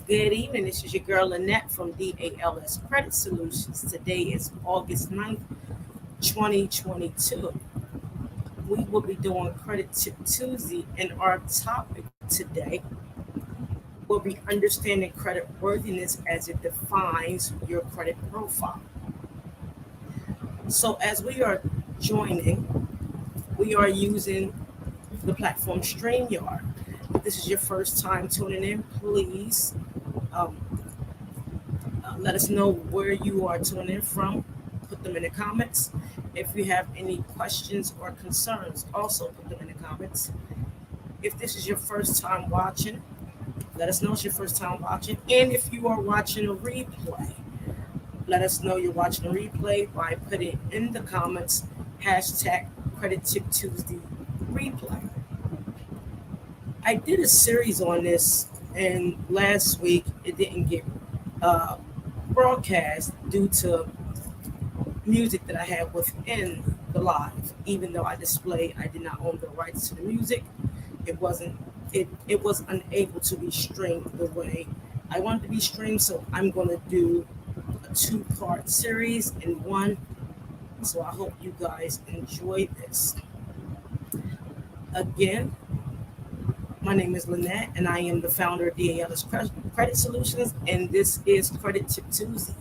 Good evening. This is your girl Lynette from DALS Credit Solutions. Today is August 9th, 2022. We will be doing Credit Tip Tuesday, and our topic today will be understanding credit worthiness as it defines your credit profile. So, as we are joining, we are using the platform StreamYard. If this is your first time tuning in, please um, let us know where you are tuning in from. Put them in the comments. If you have any questions or concerns, also put them in the comments. If this is your first time watching, let us know it's your first time watching. And if you are watching a replay, let us know you're watching a replay by putting in the comments hashtag Credit Tip Tuesday replay. I did a series on this, and last week it didn't get uh, broadcast due to music that I had within the live. Even though I did not own the rights to the music. It was unable to be streamed the way I wanted to be streamed. So I'm going to do a two-part series in one. So I hope you guys enjoy this. Again, my name is Lynette, and I am the founder of DALS Credit Solutions, and this is Credit Tip Tuesday.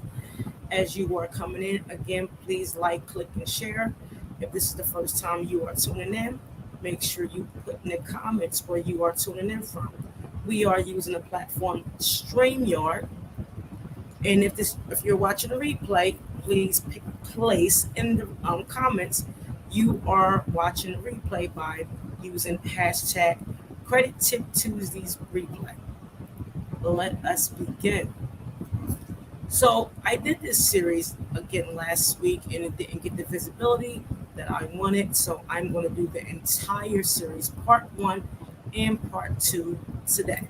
As you are coming in, again, please like, click, and share. If this is the first time you are tuning in, make sure you put in the comments where you are tuning in from. We are using the platform StreamYard, and if you're watching a replay, please place in the comments you are watching a replay by using hashtag Credit Tip Tuesdays replay. Let us begin. So I did this series again last week, and it didn't get the visibility that I wanted. So I'm going to do the entire series, part 1 and part 2 today.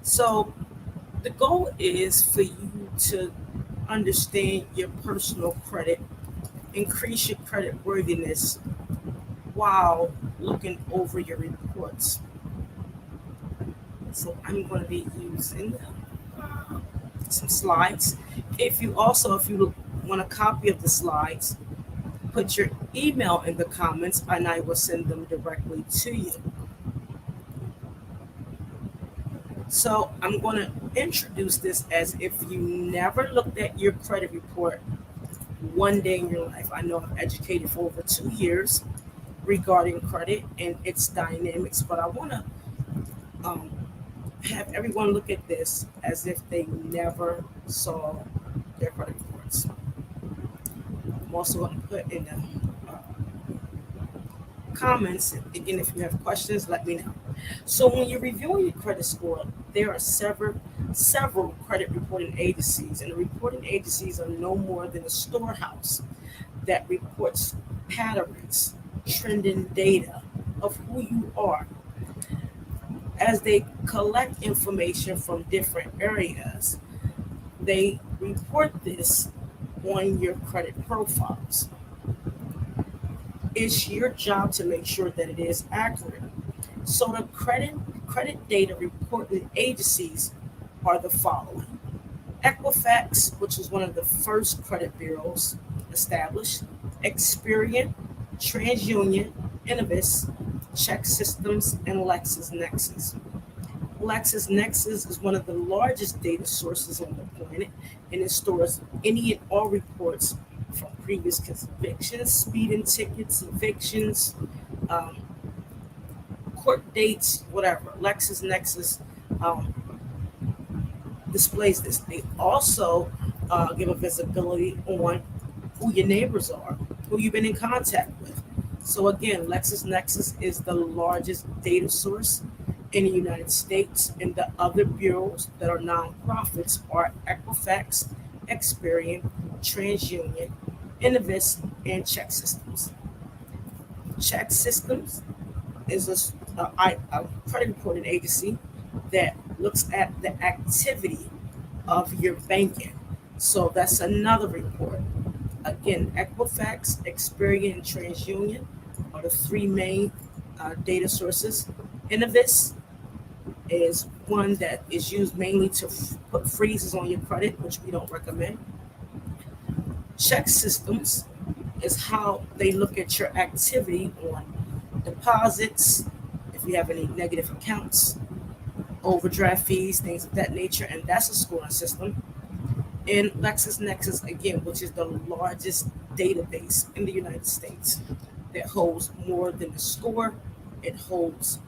So the goal is for you to understand your personal credit, increase your credit worthiness while looking over your reports. So I'm going to be using some slides. If you want a copy of the slides, put your email in the comments and I will send them directly to you. So I'm going to introduce this as if you never looked at your credit report one day in your life. I know I've educated for over 2 years regarding credit and its dynamics, but I want to have everyone look at this as if they never saw their credit reports. I'm also going to put in the comments, again, if you have questions, let me know. So when you're reviewing your credit score, there are several credit reporting agencies, and the reporting agencies are no more than a storehouse that reports patterns, trending data of who you are. As they collect information from different areas, they report this on your credit profiles. It's your job to make sure that it is accurate. So the credit data reporting agencies are the following: Equifax, which was one of the first credit bureaus established; Experian, TransUnion, Innovis, Check Systems, and LexisNexis. LexisNexis is one of the largest data sources on the planet, and it stores any and all reports from previous convictions, speeding tickets, evictions, court dates, whatever. LexisNexis displays this. They also give a visibility on who your neighbors are, who you've been in contact with. So again, LexisNexis is the largest data source in the United States, and the other bureaus that are nonprofits are Equifax, Experian, TransUnion, Innovis, and Check Systems. Check Systems is a credit reporting agency that looks at the activity of your banking. So that's another report. Again, Equifax, Experian, and TransUnion are the three main data sources. Innovis is one that is used mainly to put freezes on your credit, which we don't recommend. Check systems is how they look at your activity on deposits, if you have any negative accounts, overdraft fees, things of that nature, and that's a scoring system. And LexisNexis, again, which is the largest database in the United States that holds more than the score. It holds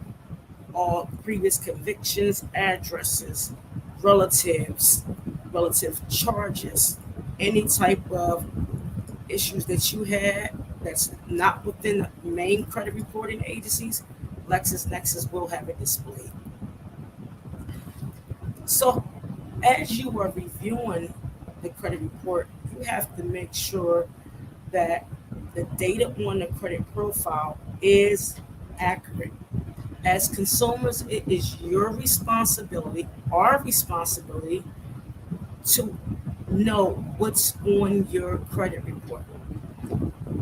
all previous convictions, addresses, relatives, relative charges, any type of issues that you had that's not within the main credit reporting agencies. LexisNexis will have it displayed. So, as you are reviewing the credit report, you have to make sure that the data on the credit profile is accurate. As consumers, it is your responsibility, our responsibility, to know what's on your credit report.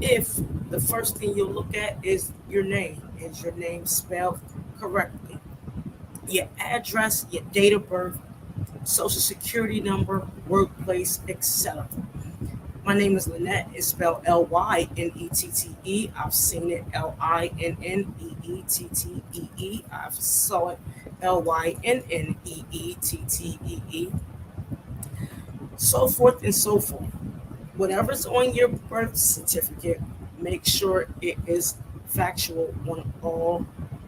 If the first thing you'll look at is your name, is your name spelled correctly? Your address, your date of birth, social security number, workplace, etc. My name is Lynette. It's spelled Lynettee. I've seen it Linneettee. I've saw it Lynneettee. So forth and so forth. Whatever's on your birth certificate, make sure it is factual on all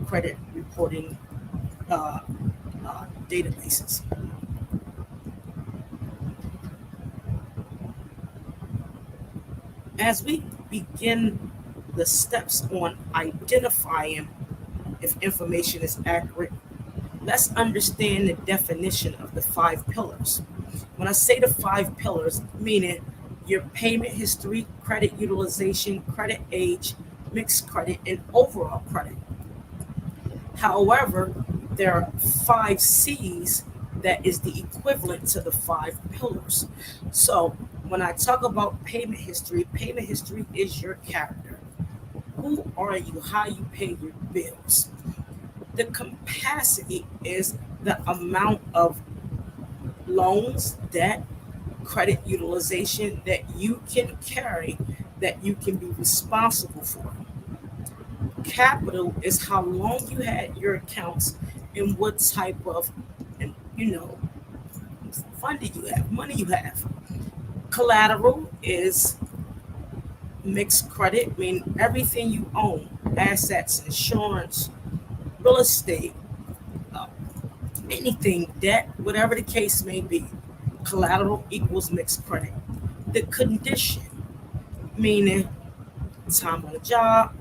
credit reporting databases. As we begin the steps on identifying if information is accurate, let's understand the definition of the 5 pillars. When I say the 5 pillars, meaning your payment history, credit utilization, credit age, mixed credit, and overall credit. However, there are 5 C's that is the equivalent to the 5 pillars. So when I talk about payment history is your character. Who are you? How you pay your bills. The capacity is the amount of loans, debt, credit utilization that you can carry, that you can be responsible for. Capital is how long you had your accounts and what type of, you know, funding you have, money you have. Collateral is mixed credit, I mean everything you own, assets, insurance, real estate, uh, anything, debt, whatever the case may be. Collateral equals mixed credit. The condition, meaning time on the job,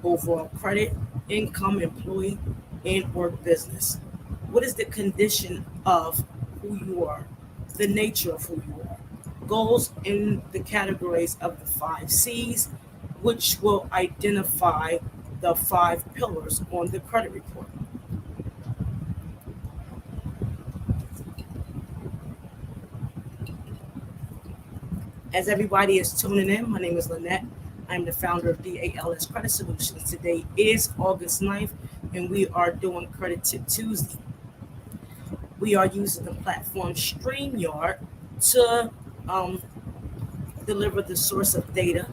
overall credit, income, employee, and or business. What is the condition of who you are? The nature of who you are. Goes in the categories of the 5 C's, which will identify the 5 pillars on the credit report. As everybody is tuning in, my name is Lynette. I'm the founder of DALS Credit Solutions. Today is August 9th, and we are doing Credit Tip Tuesday. We are using the platform StreamYard to deliver the source of data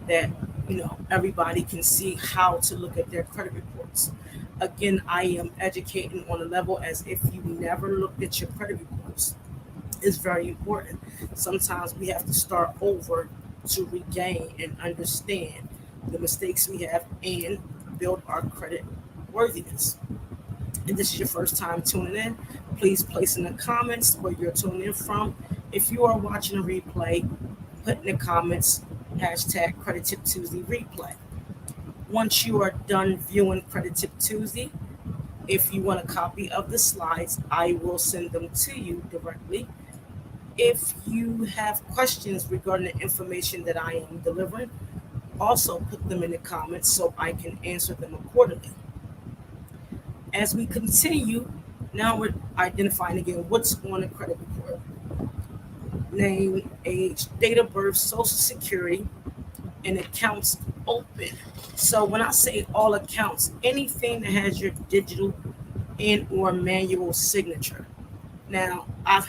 that everybody can see how to look at their credit reports. Again, I am educating on a level as if you never looked at your credit reports. It's very important. Sometimes we have to start over to regain and understand the mistakes we have and build our credit worthiness. If this is your first time tuning in, please place in the comments where you're tuning in from. If you are watching a replay, put in the comments hashtag Credit Tip Tuesday replay. Once you are done viewing Credit Tip Tuesday, if you want a copy of the slides, I will send them to you directly. If you have questions regarding the information that I am delivering, also put them in the comments so I can answer them accordingly. As we continue, now we're identifying again what's on the credit report. Name, age, date of birth, social security, and accounts open. So when I say all accounts, anything that has your digital and or manual signature. Now I've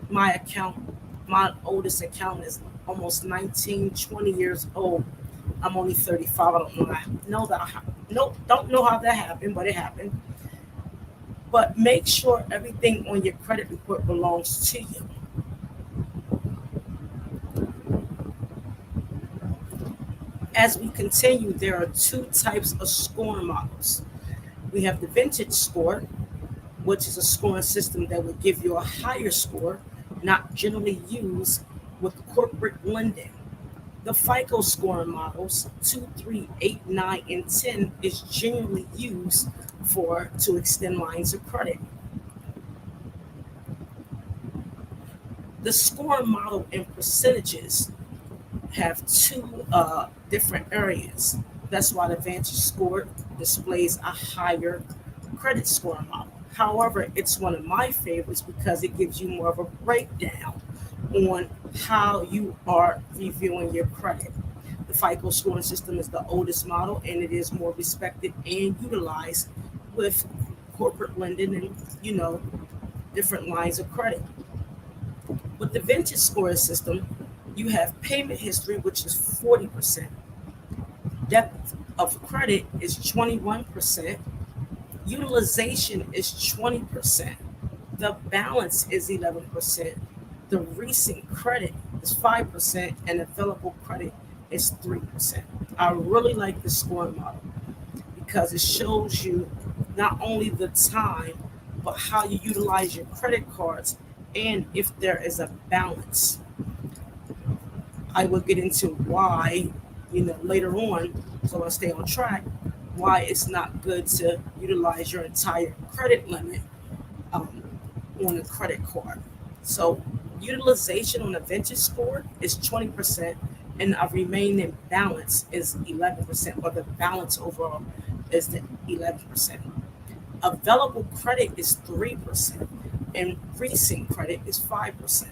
my account, my oldest account is almost 19, 20 years old. I'm only 35. I don't know that. Know that. Nope. Don't know how that happened, but it happened. But make sure everything on your credit report belongs to you. As we continue, there are two types of scoring models. We have the vintage score, which is a scoring system that would give you a higher score, not generally used with corporate lending. The FICO scoring models 2, 3, 8, 9, and 10 is generally used for to extend lines of credit. The scoring model and percentages have two different areas. That's why the Vantage score displays a higher credit score model. However, it's one of my favorites because it gives you more of a breakdown on how you are reviewing your credit. The FICO scoring system is the oldest model and it is more respected and utilized with corporate lending and, different lines of credit. With the vintage scoring system, you have payment history, which is 40%. Depth of credit is 21%. Utilization is 20%. The balance is 11%. The recent credit is 5%, and available credit is 3%. I really like the scoring model because it shows you not only the time, but how you utilize your credit cards and if there is a balance. I will get into why, later on, so I stay on track, why it's not good to utilize your entire credit limit um, on a credit card. So, utilization on a vintage score is 20%, and a remaining balance is 11%, or the balance overall is the 11%. Available credit is 3%, and recent credit is 5%.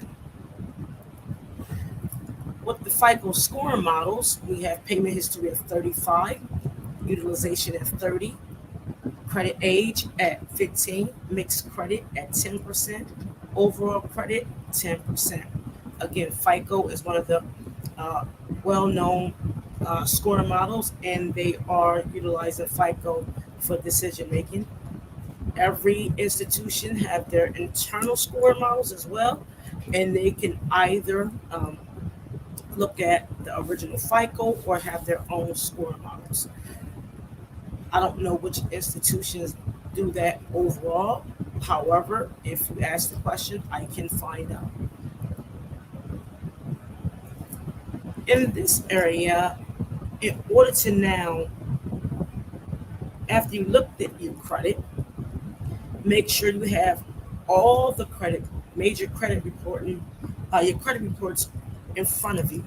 With the FICO scoring models, we have payment history of 35, utilization at 30, credit age at 15, mixed credit at 10%, overall credit 10%. Again, FICO is one of the uh, well-known scoring models, and they are utilizing FICO for decision making. Every institution have their internal scoring models as well, and they can either look at the original FICO or have their own scoring models. I don't know which institutions do that overall. However, if you ask the question, I can find out. In this area, in order to now, after you looked at your credit, make sure you have all the credit, major credit reporting, your credit reports in front of you.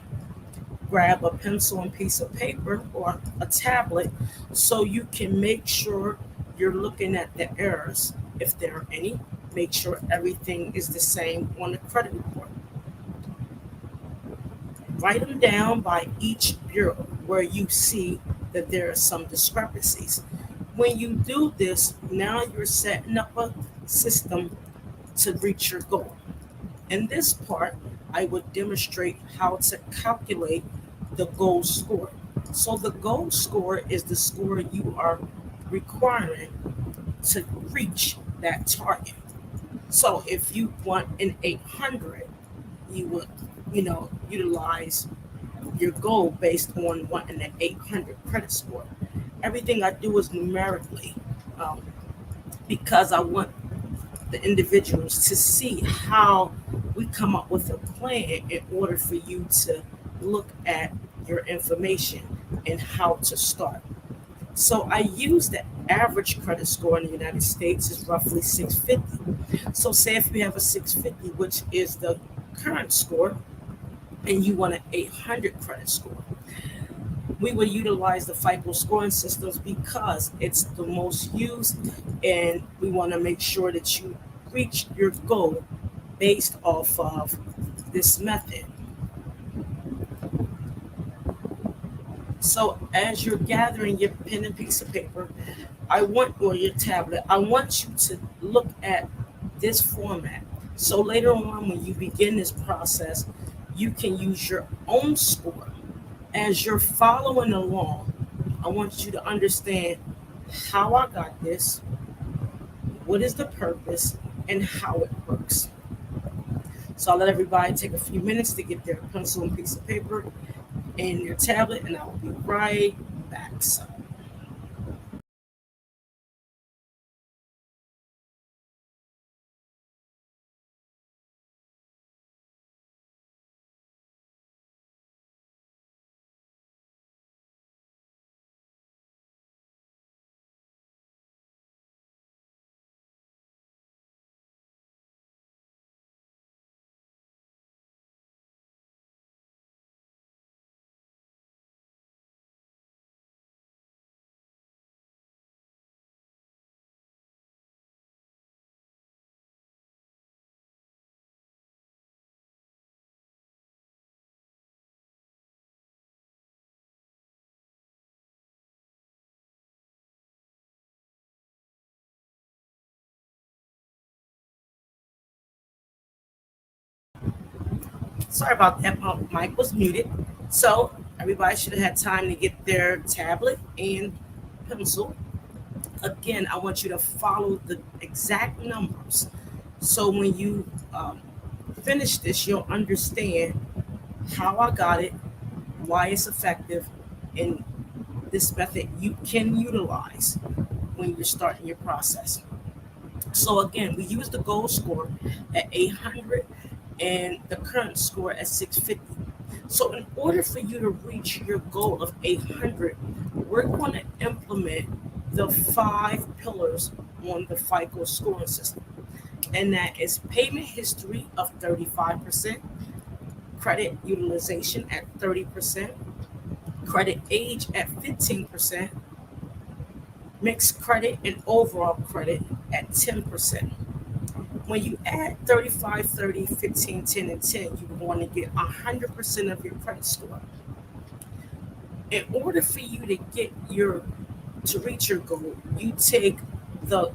Grab a pencil and piece of paper or a tablet so you can make sure you're looking at the errors, if there are any. Make sure everything is the same on the credit report. Write them down by each bureau where you see that there are some discrepancies. When you do this, now you're setting up a system to reach your goal. In this part, I would demonstrate how to calculate the goal score. So the goal score is the score you are requiring to reach that target. So if you want an 800, you would, utilize your goal based on wanting an 800 credit score. Everything I do is numerically um, because I want the individuals to see how we come up with a plan in order for you to look at your information and how to start. So I use the average credit score in the United States is roughly 650. So say if you have a 650, which is the current score, and you want an 800 credit score, we will utilize the FICO scoring systems because it's the most used, and we want to make sure that you reach your goal based off of this method. So as you're gathering your pen and piece of paper, or your tablet, I want you to look at this format. So later on, when you begin this process, you can use your own score. As you're following along, I want you to understand how I got this, what is the purpose, and how it works. So I'll let everybody take a few minutes to get their pencil and piece of paper and your tablet, and I will be right back. So sorry about that. My mic was muted. So everybody should have had time to get their tablet and pencil. Again, I want you to follow the exact numbers. So when you finish this, you'll understand how I got it, why it's effective, and this method you can utilize when you're starting your process. So again, we use the goal score at 800 and the current score at 650. So in order for you to reach your goal of 800, we're going to implement the 5 pillars on the FICO scoring system. And that is payment history of 35%, credit utilization at 30%, credit age at 15%, mixed credit and overall credit at 10%. When you add 35, 30, 15, 10, and 10, you're going to get 100% of your credit score. In order for you to reach your goal, you take the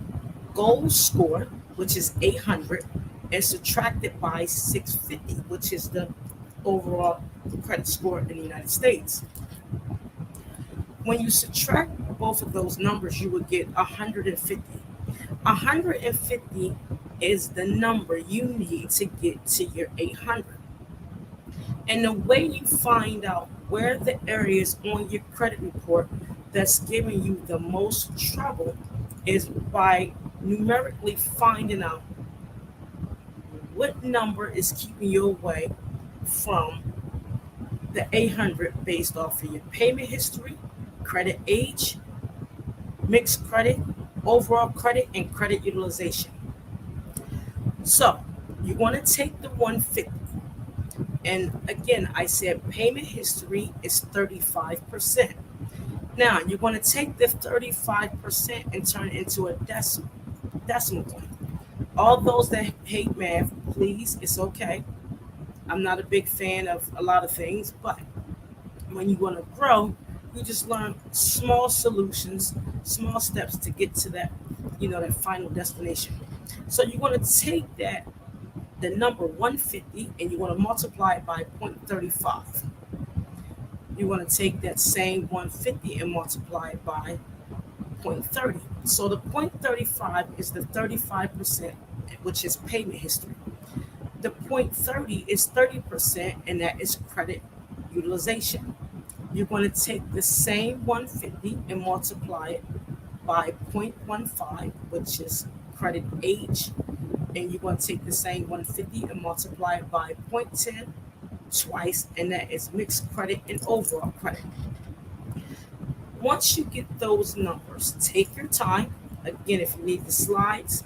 goal score, which is 800, and subtract it by 650, which is the overall credit score in the United States. When you subtract both of those numbers, you would get 150. 150 is the number you need to get to your 800. And the way you find out where the areas on your credit report that's giving you the most trouble is by numerically finding out what number is keeping you away from the 800 based off of your payment history, credit age, mixed credit, overall credit, and credit utilization. So you want to take the 150. And again, I said payment history is 35%. Now you're going to take the 35% and turn it into a decimal point. All those that hate math, please, it's okay. I'm not a big fan of a lot of things, but when you want to grow, you just learn small solutions, small steps to get to that, that final destination. So you want to take the number 150, and you want to multiply it by 0.35. You want to take that same 150 and multiply it by 0.30. So the 0.35 is the 35%, which is payment history. The 0.30 is 30%, and that is credit utilization. You're going to take the same 150 and multiply it by 0.15, which is credit age, and you're going to take the same 150 and multiply it by 0.10 twice, and that is mixed credit and overall credit. Once you get those numbers, take your time. Again, if you need the slides,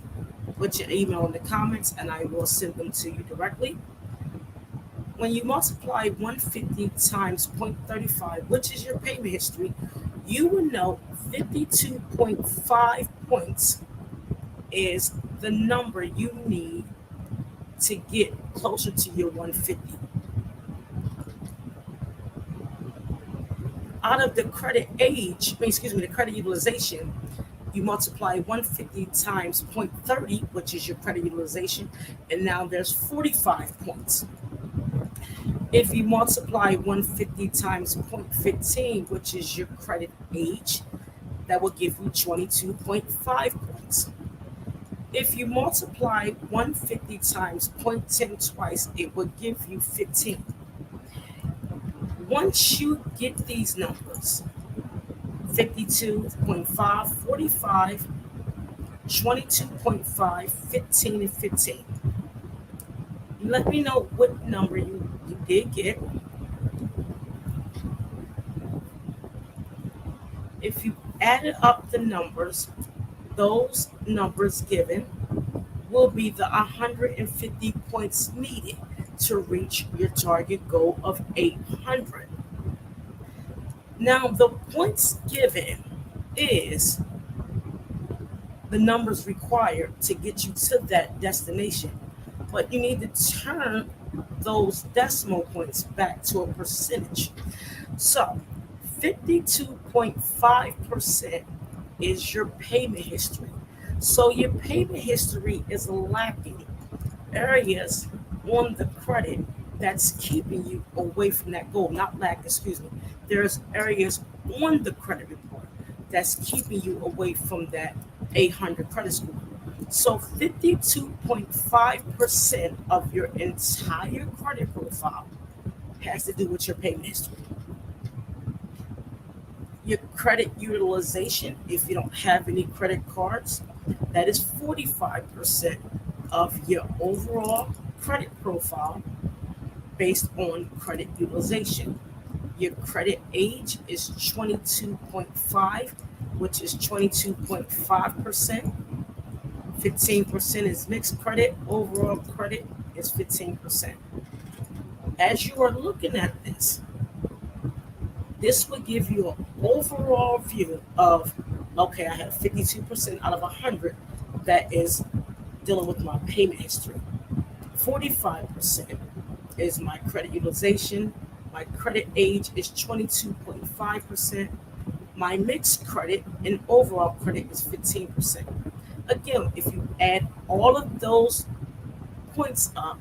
put your email in the comments and I will send them to you directly. When you multiply 150 times 0.35, which is your payment history, you will know 52.5 points is the number you need to get closer to your 150. Out of the credit age, the credit utilization, You multiply 150 times 0.30, which is your credit utilization, and now there's 45 points. If you multiply 150 times 0.15, which is your credit age, that will give you 22.5 points. If you multiply 150 times 0.10 twice, it will give you 15. Once you get these numbers, 52.5, 45, 22.5, 15, and 15, let me know what number you did get. If you added up the numbers, those numbers given will be the 150 points needed to reach your target goal of 800. Now, the points given is the numbers required to get you to that destination, but you need to turn those decimal points back to a percentage. So 52.5% is your payment history. So your payment history is lacking areas on the credit that's keeping you away from that goal. Not lack, excuse me. There's areas on the credit report that's keeping you away from that 800 credit score. So 52.5% of your entire credit profile has to do with your payment history. Your credit utilization, if you don't have any credit cards, that is 45% of your overall credit profile based on credit utilization. Your credit age is 22.5, which is 22.5%. 15% is mixed credit. Overall credit is 15%. As you are looking at this will give you an overall view of, okay, I have 52% out of 100 that is dealing with my payment history. 45% is my credit utilization. My credit age is 22.5%. My mixed credit and overall credit is 15%. Again, if you add all of those points up,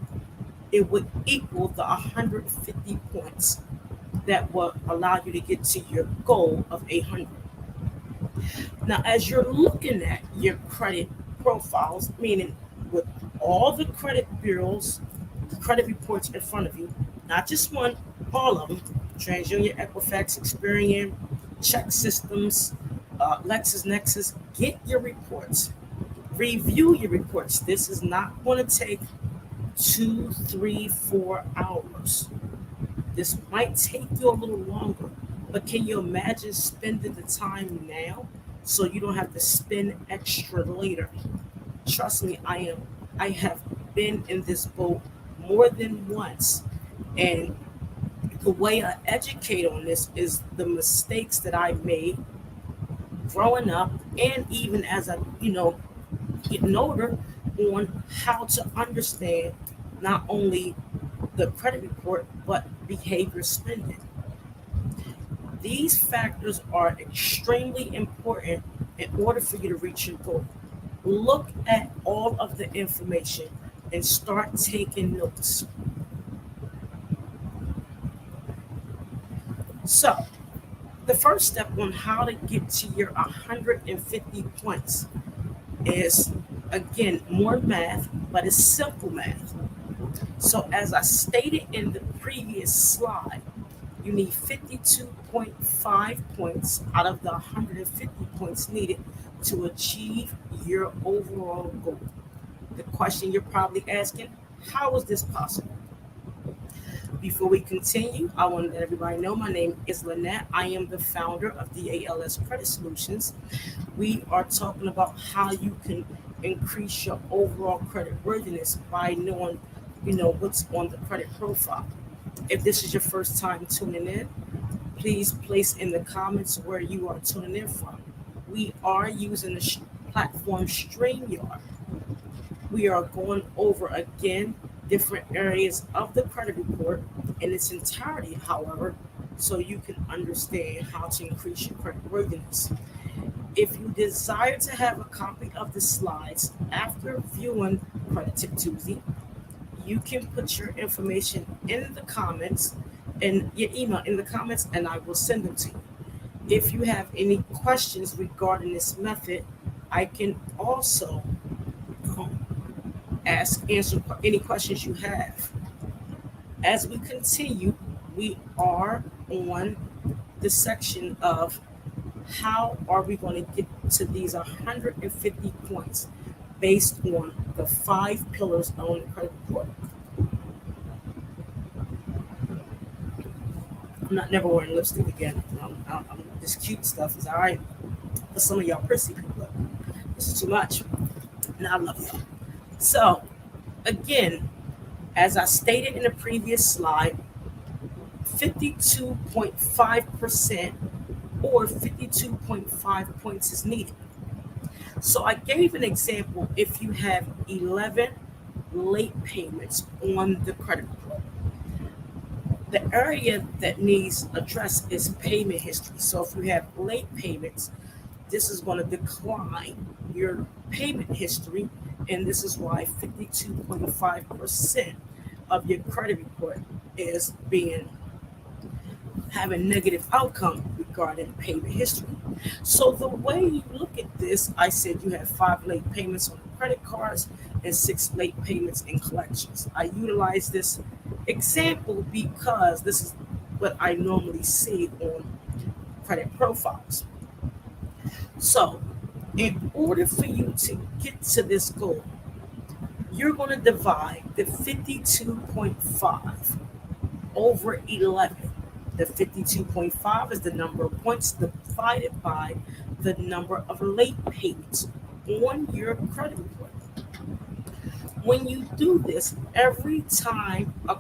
it would equal the 150 points that will allow you to get to your goal of 800. Now, as you're looking at your credit profiles, meaning with all the credit bureaus, credit reports in front of you, not just one, all of them, TransUnion, Equifax, Experian, Check Systems, LexisNexis, get your reports. Review your reports. This is not going to take 2, 3, 4 hours. This might take you a little longer, but can you imagine spending the time now so you don't have to spend extra later? Trust me, I have been in this boat more than once, and the way I educate on this is the mistakes that I made growing up, and even as I, getting older, on how to understand not only the credit report but behavior spending. These factors are extremely important in order for you to reach your goal. Look at all of the information and start taking notes. So, the first step on how to get to your 150 points is, again, more math, but it's simple math. So, as I stated in the previous slide, you need 52.5 points out of the 150 points needed to achieve your overall goal. The question you're probably asking, how is this possible? Before we continue, I want to let everybody know my name is Lynette. I am the founder of DALS Credit Solutions. We are talking about how you can increase your overall credit worthiness by knowing, what's on the credit profile. If this is your first time tuning in, please place in the comments where you are tuning in from. We are using the platform StreamYard. We are going over again different areas of the credit report in its entirety, however, so you can understand how to increase your credit worthiness. If you desire to have a copy of the slides after viewing Credit Tip Tuesday, you can put your information in the comments and your email in the comments, and I will send them to you. If you have any questions regarding this method, I can also answer any questions you have. As we continue, we are on the section of how are we going to get to these 150 points based on the 5 pillars on the credit report. I'm not never wearing lipstick again. This cute stuff is all right for some of y'all prissy people, but this is too much. And I love y'all. So, again, as I stated in the previous slide, 52.5% or 52.5 points is needed. So I gave an example. If you have 11 late payments on the credit report, the area that needs addressed is payment history. So if you have late payments, this is going to decline your payment history, and this is why 52.5% of your credit report is having negative outcome regarding payment history. So the way you look at this, I said you have 5 late payments on the credit cards and 6 late payments in collections. I utilize this example because this is what I normally see on credit profiles. So in order for you to get to this goal, you're going to divide the 52.5 over 11. The 52.5 is the number of points divided by the number of late payments on your credit report. When you do this, every time a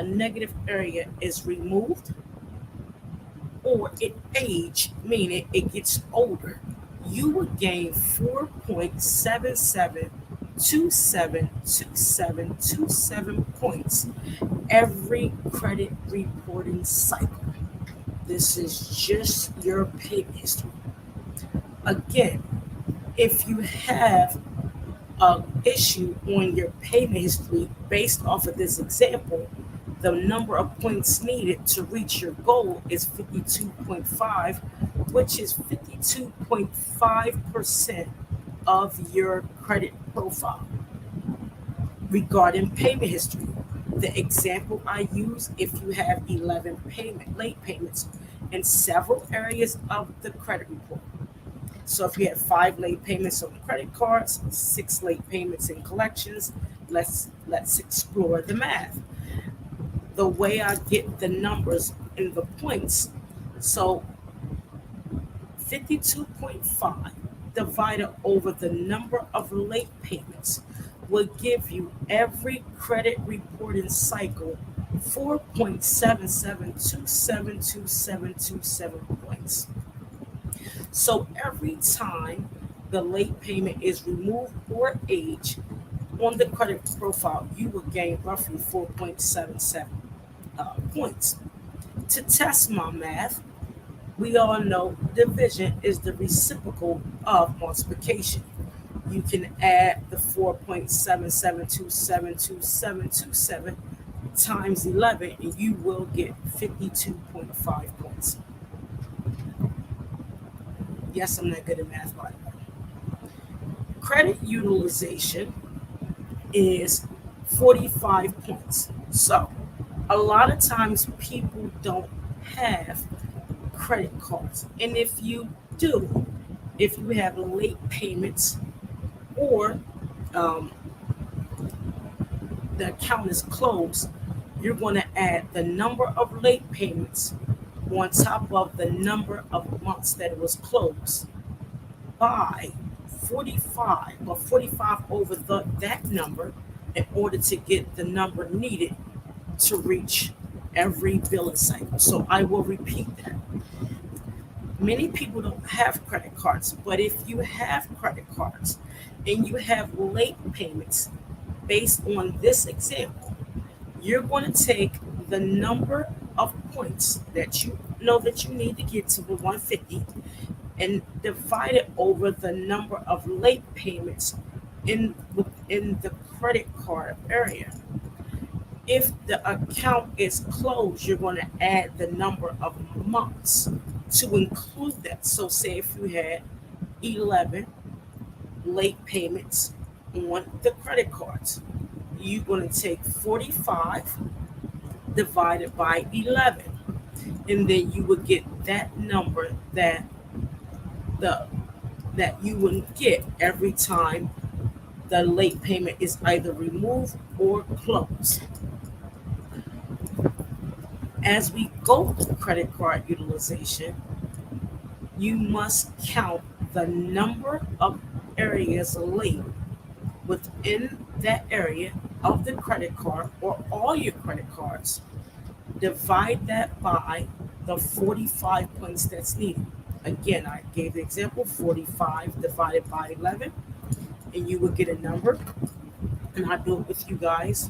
negative area is removed or it aged, meaning it gets older, you will gain 4.77272727 points every credit reporting cycle. This is just your payment history. Again, if you have an issue on your payment history based off of this example, the number of points needed to reach your goal is 52.5, which is 52.5% of your credit profile. Regarding payment history, the example I use, if you have 11 late payments in several areas of the credit report. So if you have 5 late payments on the credit cards, 6 late payments in collections, let's explore the math. The way I get the numbers in the points, so 52.5 divided over the number of late payments will give you every credit reporting cycle 4.77272727 points. So every time the late payment is removed or aged on the credit profile, you will gain roughly 4.77 points. To test my math, we all know division is the reciprocal of multiplication. You can add the 4.77272727 times 11, and you will get 52.5 points. Yes, I'm not good at math, by the way. Credit utilization is 45 points. So a lot of times people don't have credit cards. And if you do, if you have late payments or the account is closed, you're going to add the number of late payments on top of the number of months that it was closed by 45 or 45 over that number in order to get the number needed to reach every billing cycle. So I will repeat that. Many people don't have credit cards, but if you have credit cards and you have late payments based on this example, you're going to take the number of points that you know that you need to get to the 150 and divide it over the number of late payments within the credit card area. If the account is closed, you're going to add the number of months to include that. So, say if you had 11 late payments on the credit cards, you're going to take 45 divided by 11, and then you would get that number the that you would get every time the late payment is either removed or closed. As we go through credit card utilization, you must count the number of areas late within that area of the credit card or all your credit cards. Divide that by the 45 points that's needed. Again, I gave the example 45 divided by 11, and you would get a number. And I do it with you guys.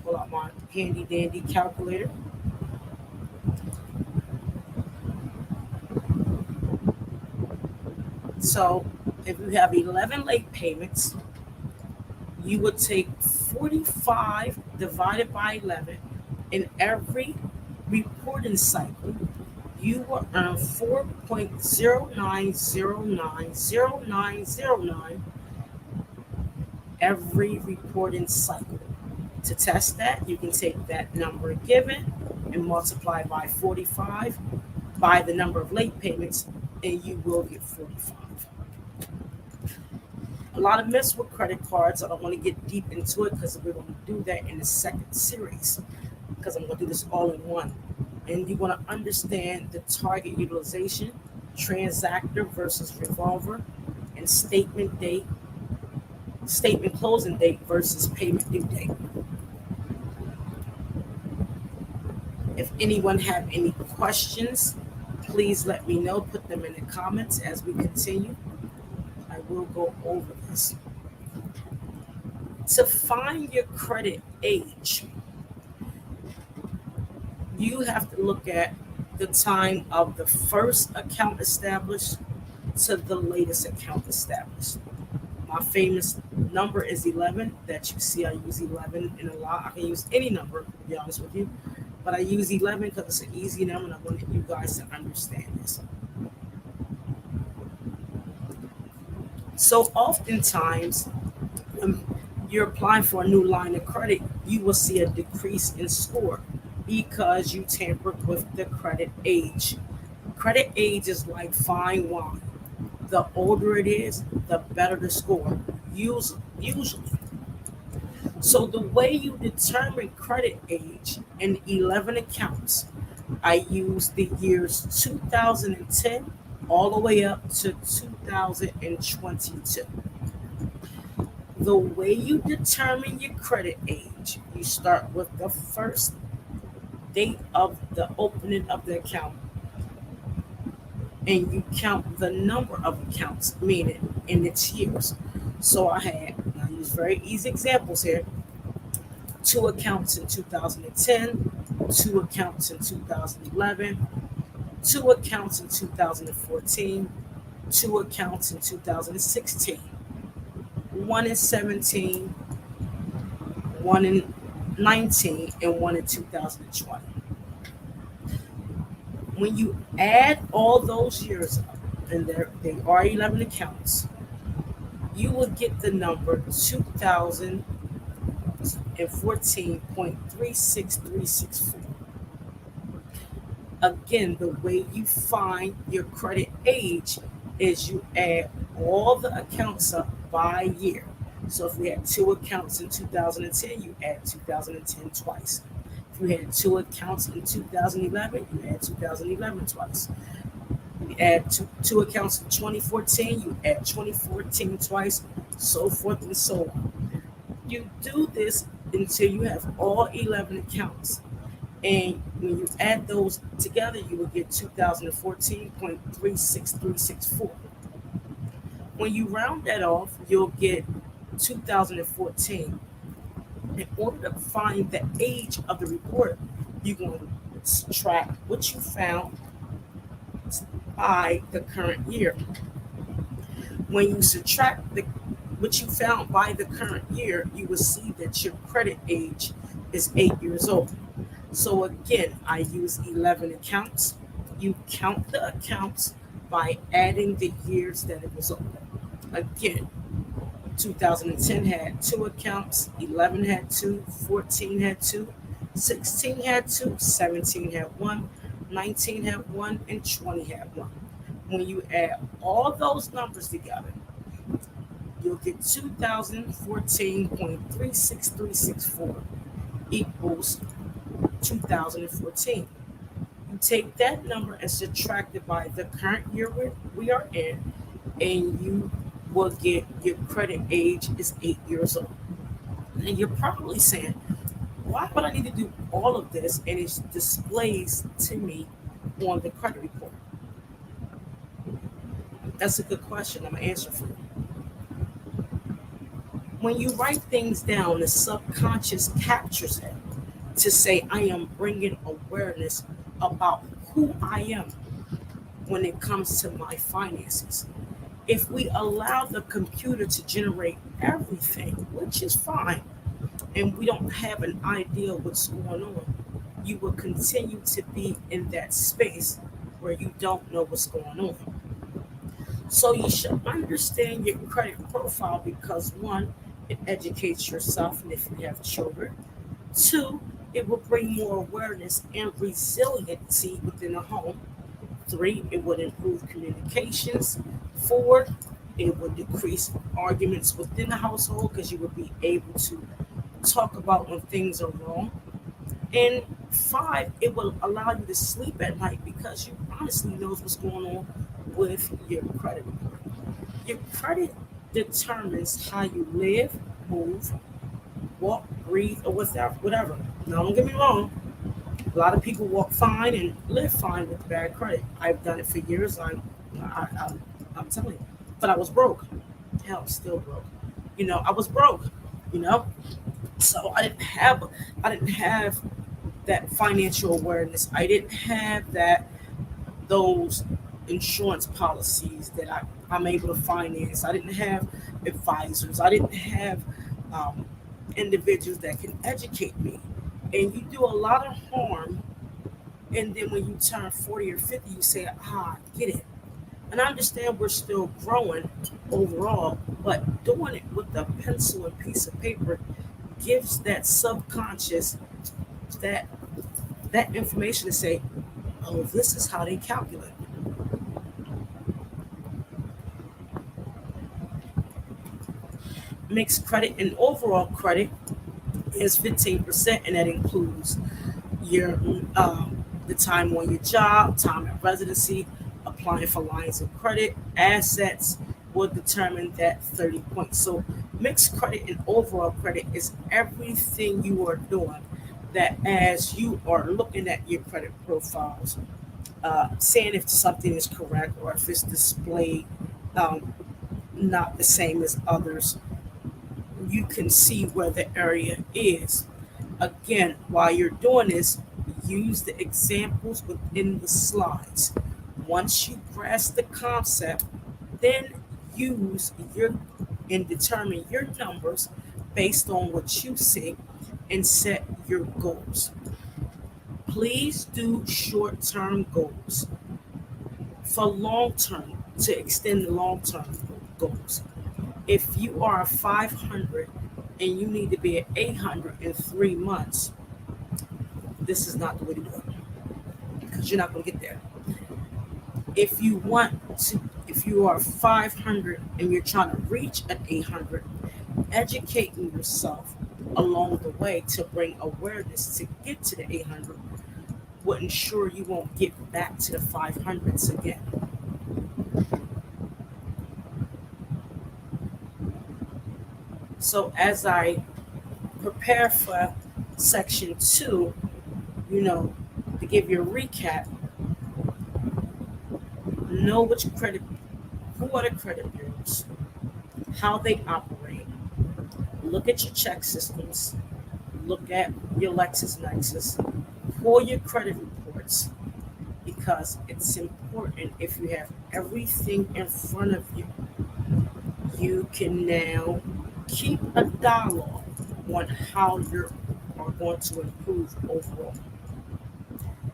Pull out my handy dandy calculator. So if you have 11 late payments, you would take 45 divided by 11. In every reporting cycle, you will earn 4.09090909 every reporting cycle. To test that, you can take that number given and multiply by 45 by the number of late payments, and you will get 45. A lot of myths with credit cards. I don't want to get deep into it because we're going to do that in the second series, because I'm going to do this all in one. And you want to understand the target utilization, transactor versus revolver, and statement closing date versus payment due date. If anyone have any questions, please let me know. Put them in the comments as we continue. I will go over this. To find your credit age, you have to look at the time of the first account established to the latest account established. My famous number is 11 that you see. I use 11 in a lot. I can use any number, to be honest with you, but I use 11 because it's an easy number, and I want you guys to understand this. So oftentimes, when you're applying for a new line of credit, you will see a decrease in score because you tampered with the credit age. Credit age is like fine wine. The older it is, the better the score, usually. So the way you determine credit age in 11 accounts, I use the years 2010 all the way up to 2022. The way you determine your credit age, you start with the first date of the opening of the account, and you count the number of accounts, meaning in its years. So I use very easy examples here. 2 accounts in 2010, 2 accounts in 2011, 2 accounts in 2014, 2 accounts in 2016, 1 in 17, 1 in 19, and 1 in 2020. When you add all those years up, and they are 11 accounts, you will get the number 2014.36364. Again, the way you find your credit age is you add all the accounts up by year. So if we had 2 accounts in 2010, you add 2010 twice. If you had 2 accounts in 2011, you add 2011 twice. You add two accounts in 2014, you add 2014 twice, so forth and so on. You do this until you have all 11 accounts. And when you add those together, you will get 2014.36364. When you round that off, you'll get 2014. In order to find the age of the report, you're going to subtract what you found by the current year. When you subtract what you found by the current year, you will see that your credit age is 8 years old. So again, I use 11 accounts. You count the accounts by adding the years that it was open. Again, 2010 had two accounts, 11 had two, 14 had two, 16 had two, 17 had one, 19 had one, and 20 had one. When you add all those numbers together, you'll get 2014.36364 equals 2014. You take that number and subtract it by the current year we are in, and you will get your credit age is 8 years old. And you're probably saying, why would I need to do all of this? And it displays to me on the credit report. That's a good question. I'm going to answer for you. When you write things down, the subconscious captures it to say, I am bringing awareness about who I am when it comes to my finances. If we allow the computer to generate everything, which is fine, and we don't have an idea what's going on, you will continue to be in that space where you don't know what's going on. So you should understand your credit profile because one, it educates yourself, and if you have children. Two, it will bring more awareness and resiliency within a home. Three, it would improve communications. Four, it would decrease arguments within the household because you would be able to talk about when things are wrong. And five, it will allow you to sleep at night because you honestly knows what's going on with your credit report. Your credit determines how you live, move, walk, breathe, or whatever. Now, don't get me wrong. A lot of people walk fine and live fine with bad credit. I've done it for years. I'm telling you. But I was broke. Hell, still broke. I was broke. You know, so I didn't have that financial awareness. I didn't have those insurance policies that I'm able to finance. I didn't have advisors. I didn't have um, individuals that can educate me. And you do a lot of harm. And then when you turn 40 or 50, you say, I get it. And I understand we're still growing overall, but doing it with a pencil and piece of paper gives that subconscious that that information to say, oh, this is how they calculate. Mixed credit and overall credit is 15%, and that includes your the time on your job, time at residency, applying for lines of credit, assets will determine that 30 points. So mixed credit and overall credit is everything you are doing that as you are looking at your credit profiles, seeing if something is correct or if it's displayed um, not the same as others, you can see where the area is. Again, while you're doing this, use the examples within the slides. Once you grasp the concept, then use your and determine your numbers based on what you see and set your goals. Please do short-term goals for long-term to extend the long-term goals. If you are a 500 and you need to be at 800 in 3 months, this is not the way to do it because you're not going to get there. If you are 500 and you're trying to reach an 800, educating yourself along the way to bring awareness to get to the 800 will ensure you won't get back to the 500s again. So as I prepare for section two, to give you a recap, know which credit, who are the credit bureaus, how they operate, look at your check systems, look at your LexisNexis, pull your credit reports, because it's important. If you have everything in front of you, you can now keep a dialogue on how you are going to improve overall.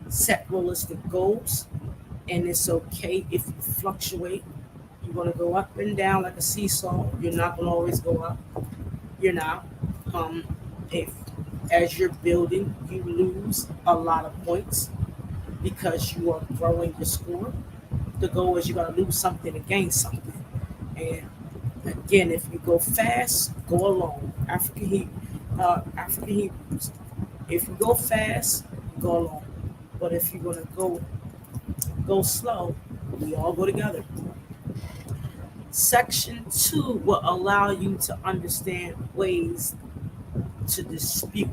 Set realistic goals, and it's okay if you fluctuate. You're going to go up and down like a seesaw. You're not going to always go up. You're not. Um, if as you're building, you lose a lot of points because you are growing your score. The goal is you got to lose something to gain something. And again, if you go fast, go alone. African Hebrews. If you go fast, go alone. But if you're gonna go slow, we all go together. Section 2 will allow you to understand ways to dispute.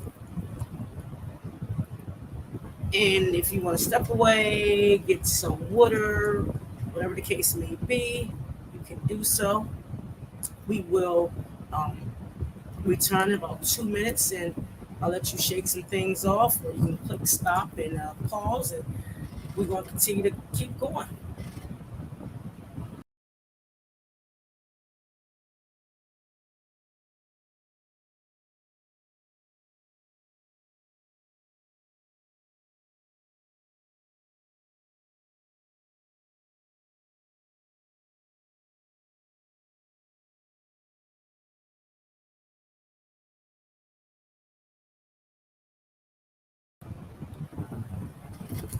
And if you want to step away, get some water, whatever the case may be, you can do so. We will return in about 2 minutes, and I'll let you shake some things off, or you can click stop and pause, and we're going to continue to keep going.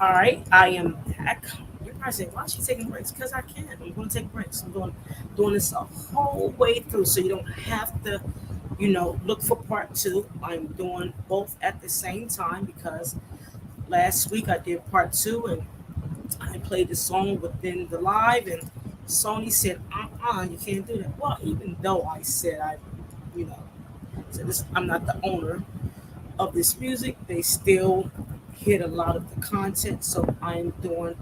All right, I am back. You're probably saying, why is she taking breaks? Because I can. I'm going to take breaks. I'm doing this a whole way through, so you don't have to, look for part two. I'm doing both at the same time because last week I did part two, and I played the song within the live, and Sony said, you can't do that. Well, even though I said you know, said this, I'm not the owner of this music, they still hit a lot of the content. So I'm doing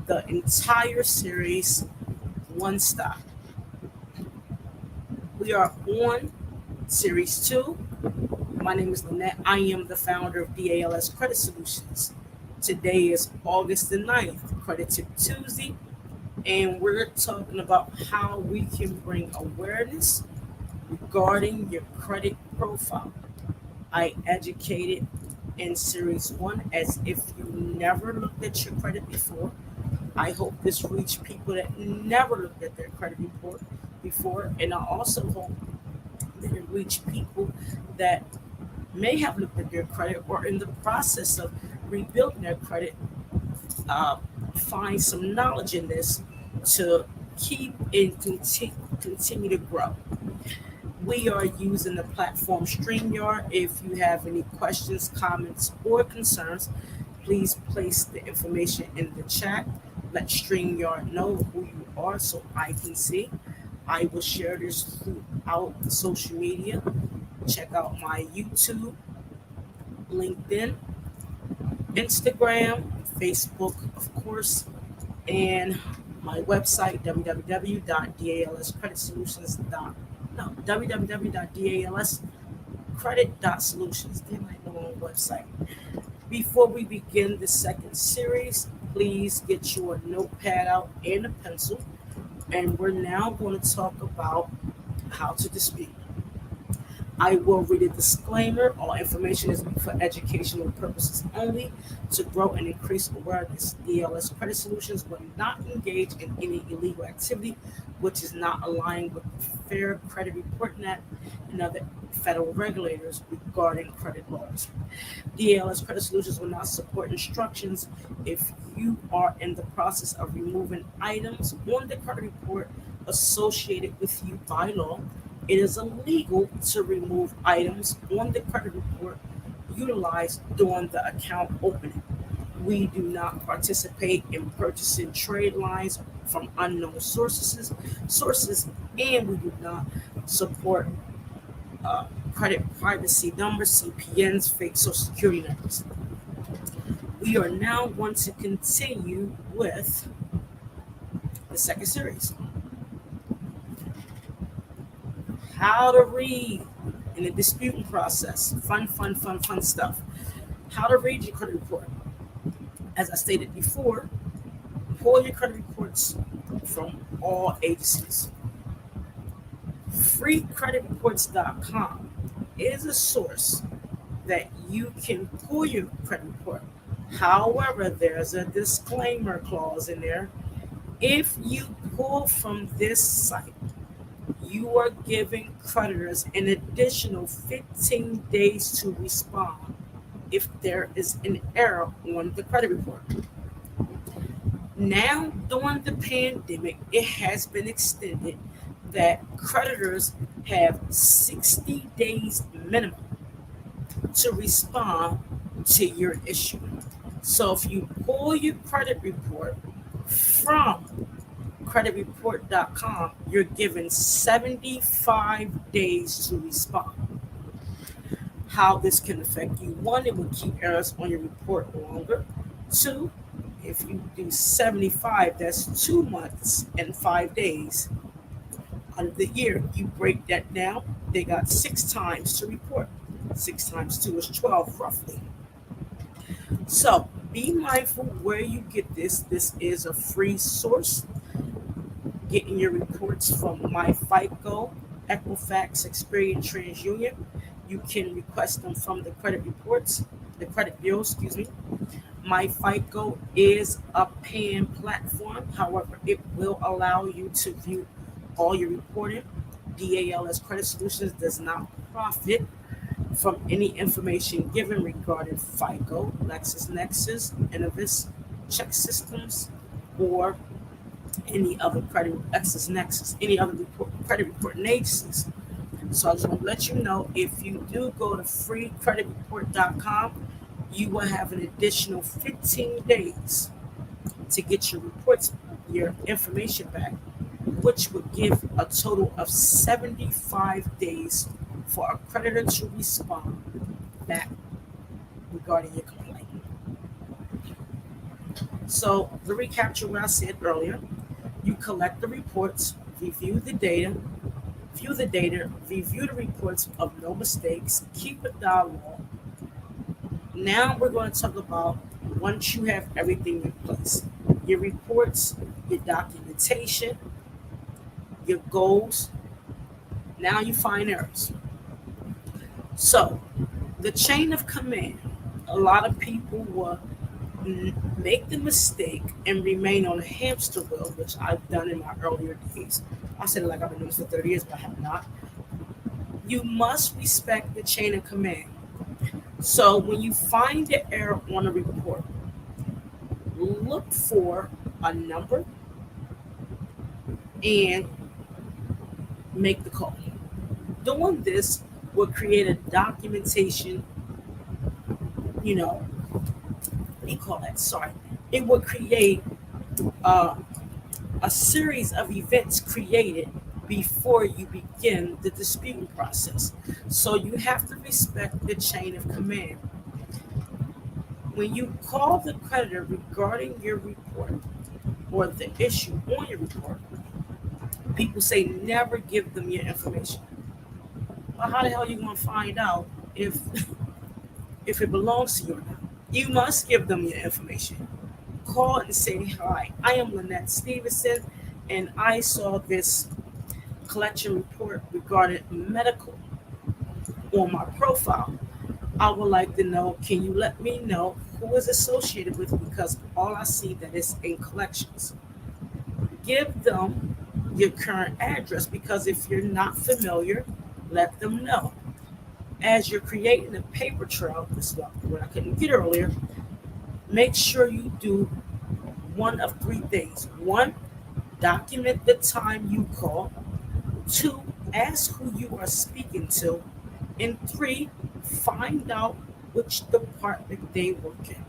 the entire series one stop. We are on series two. My name is Lynette. I am the founder of DALS Credit Solutions. Today is August the 9th, Credit Tip Tuesday, and we're talking about how we can bring awareness regarding your credit profile. I educated in series one as if you never looked at your credit before. I hope this reached people that never looked at their credit report before, and I also hope that it reached people that may have looked at their credit or in the process of rebuilding their credit, uh, find some knowledge in this to keep and continue to grow. We are using the platform StreamYard. If you have any questions, comments, or concerns, please place the information in the chat. Let StreamYard know who you are so I can see. I will share this throughout social media. Check out my YouTube, LinkedIn, Instagram, Facebook, of course, and my website, www.dalscreditsolutions.com. No, www.dalscredit.solutions. They're my own website. Before we begin the second series, please get your notepad out and a pencil. And we're now going to talk about how to dispute. I will read a disclaimer. All information is for educational purposes only. To grow and increase awareness, DLS Credit Solutions will not engage in any illegal activity which is not aligned with the Fair Credit Reporting Act and other federal regulators regarding credit laws. DLS Credit Solutions will not support instructions if you are in the process of removing items on the credit report associated with you by law. It is illegal to remove items on the credit report utilized during the account opening. We do not participate in purchasing trade lines from unknown sources, and we do not support credit privacy numbers, CPNs, fake social security numbers. We are now going to continue with the second series. How to read in the disputing process. Fun stuff. How to read your credit report. As I stated before, pull your credit reports from all agencies. Freecreditreports.com is a source that you can pull your credit report. However, there's a disclaimer clause in there. If you pull from this site, you are giving creditors an additional 15 days to respond if there is an error on the credit report. Now, during the pandemic, it has been extended that creditors have 60 days minimum to respond to your issue. So if you pull your credit report from creditworthiness.com, you're given 75 days to respond. How this can affect you: one, it will keep errors on your report longer. Two, if you do 75, that's 2 months and 5 days out of the year. You break that down, they got 6 times to report. 6 times 2 is 12, roughly. So be mindful where you get this. This is a free source. Getting your reports from MyFICO, Equifax, Experian, TransUnion. You can request them from the credit bureau, excuse me. MyFICO is a paying platform. However, it will allow you to view all your reporting. DALS Credit Solutions does not profit from any information given regarding FICO, LexisNexis, Innovis, check systems, or any other any other credit reporting agencies. So I just want to let you know, if you do go to freecreditreport.com, you will have an additional 15 days to get your reports, your information back, which would give a total of 75 days for a creditor to respond back regarding your complaint. So to recapture what I said earlier, you collect the reports, review the data, review the reports of no mistakes, keep a dialogue. Now we're going to talk about, once you have everything in place, your reports, your documentation, your goals, now you find errors. So the chain of command, a lot of people will make the mistake and remain on a hamster wheel, which I've done in my earlier days. I said it like I've been doing this for 30 years, but I have not. You must respect the chain of command. So when you find the error on a report, look for a number and make the call. Doing this will create a documentation, what do you call that? Sorry. It will create a series of events created before you begin the disputing process. So you have to respect the chain of command. When you call the creditor regarding your report or the issue on your report, people say never give them your information. Well, how the hell are you going to find out if it belongs to you or not? You must give them your information. Call and say, hi, I am Lynette Stevenson, and I saw this collection report regarding medical on my profile. I would like to know, can you let me know who is associated with it, because all I see that is in collections. Give them your current address, because if you're not familiar, let them know. As you're creating a paper trail, this is what I couldn't get earlier, make sure you do one of three things. One, document the time you call. Two, ask who you are speaking to. And three, find out which department they work in.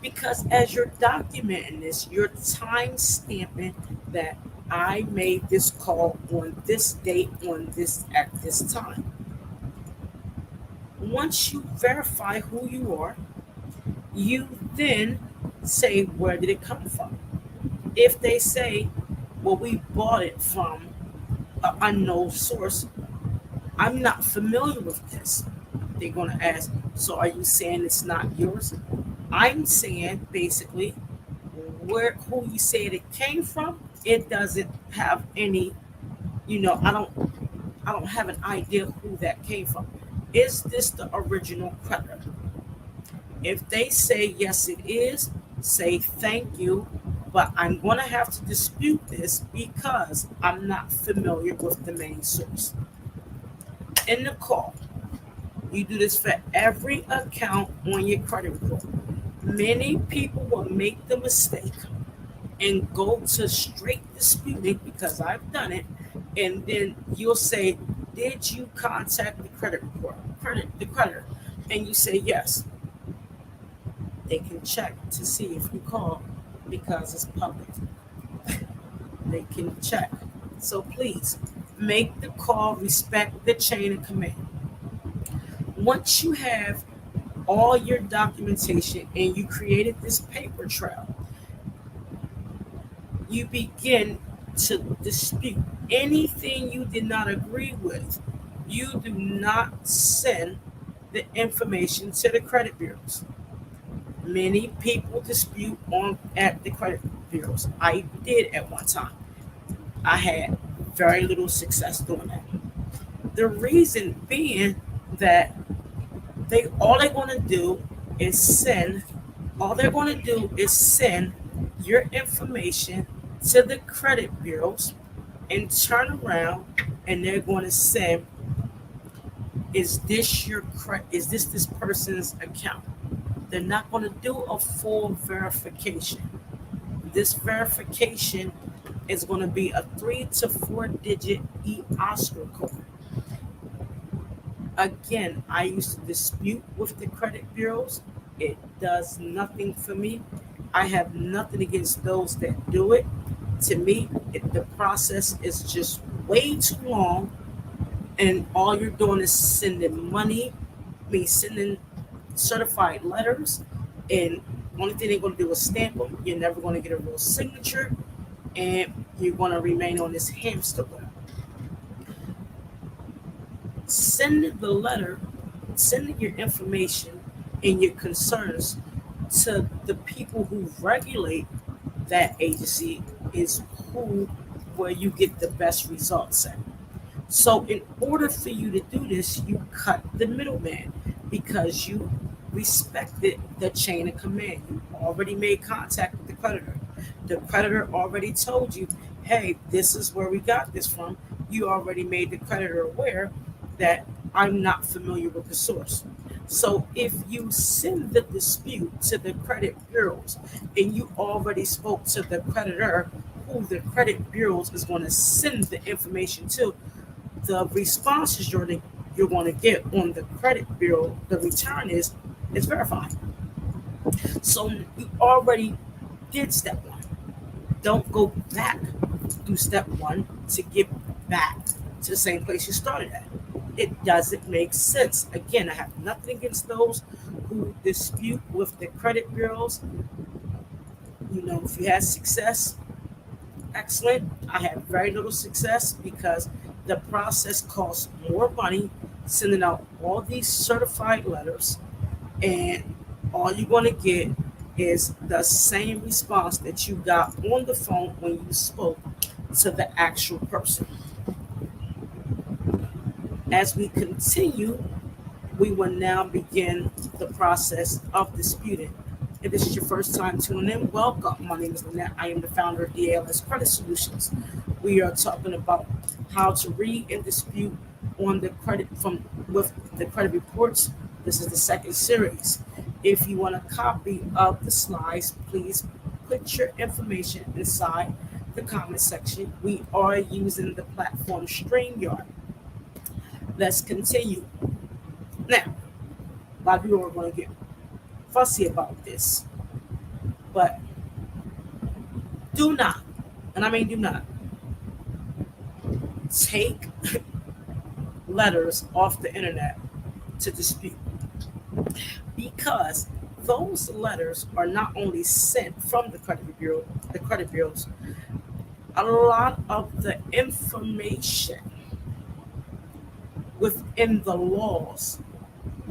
Because as you're documenting this, you're time stamping that I made this call on this date, on this at this time. Once you verify who you are, you then say, where did it come from? If they say, well, we bought it from an unknown source, I'm not familiar with this. They're going to ask, so are you saying it's not yours? I'm saying, basically, where who you said it came from, it doesn't have any, I don't have an idea who that came from. Is this the original creditor? If they say yes, it is, say thank you, but I'm going to have to dispute this because I'm not familiar with the main source. In the call, you do this for every account on your credit report. Many people will make the mistake and go to straight disputing because I've done it, and then you'll say, "Did you contact the credit report, the creditor?" And you say yes. They can check to see if you call because it's public. They can check. So please make the call, respect the chain of command. Once you have all your documentation and you created this paper trail, you begin to dispute anything you did not agree with. You do not send the information to the credit bureaus. Many people dispute on at the credit bureaus. I did at one time. I had very little success doing that. The reason being that they're going to do is send all they're going to do is send your information to the credit bureaus and turn around and they're going to say, is this person's account? They're not going to do a full verification. This verification is going to be a 3 to 4 digit e-Oscar code. Again, I used to dispute with the credit bureaus. It does nothing for me. I have nothing against those that do it. To me, the process is just way too long, and all you're doing is sending money, sending certified letters, and only thing they're going to do is stamp them. You're never going to get a real signature, and you're going to remain on this hamster wheel. Send the letter, sending your information and your concerns to the people who regulate that agency is where you get the best results at. So in order for you to do this, you cut the middleman because you respected the chain of command. You already made contact with the creditor. The creditor already told you, hey, this is where we got this from. You already made the creditor aware that I'm not familiar with the source. So if you send the dispute to the credit bureaus and you already spoke to the creditor who the credit bureaus is going to send the information to, the responses you're going to get on the credit bureau, the return is verified. So you already did step one. Don't go back through step one to get back to the same place you started at. It doesn't make sense. Again, I have nothing against those who dispute with the credit bureaus. If you had success, excellent. I have very little success because the process costs more money sending out all these certified letters, and all you're going to get is the same response that you got on the phone when you spoke to the actual person. As we continue, we will now begin the process of disputing. If this is your first time tuning in, welcome. My name is Lynette. I am the founder of DALS Credit Solutions. We are talking about how to read and dispute on the credit with the credit reports. This is the second series. If you want a copy of the slides, please put your information inside the comment section. We are using the platform StreamYard. Let's continue. Now, a lot of people are going to get fussy about this, but do not, and I mean do not, take letters off the internet to dispute, because those letters are not only sent from the credit bureaus, a lot of the information within the laws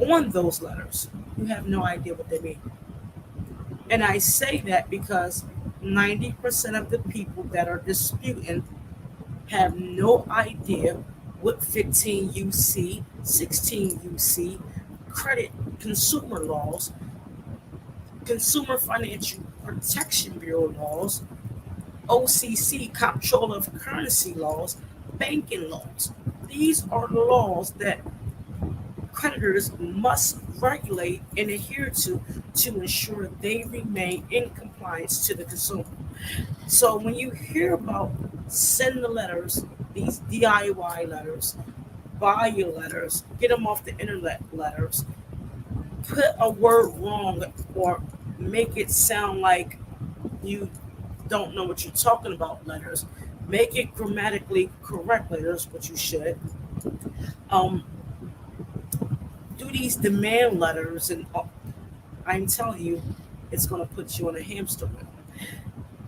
on those letters, you have no idea what they mean. And I say that because 90% of the people that are disputing have no idea what 15 UC, 16 UC, credit consumer laws, Consumer Financial Protection Bureau laws, OCC, Comptroller of Currency laws, banking laws. These are the laws that creditors must regulate and adhere to ensure they remain in compliance to the consumer. So when you hear about send the letters, these DIY letters, buy your letters, get them off the internet letters, put a word wrong or make it sound like you don't know what you're talking about letters, make it grammatically correct letters, what you should. Um, do these demand letters, and I'm telling you, it's going to put you on a hamster wheel.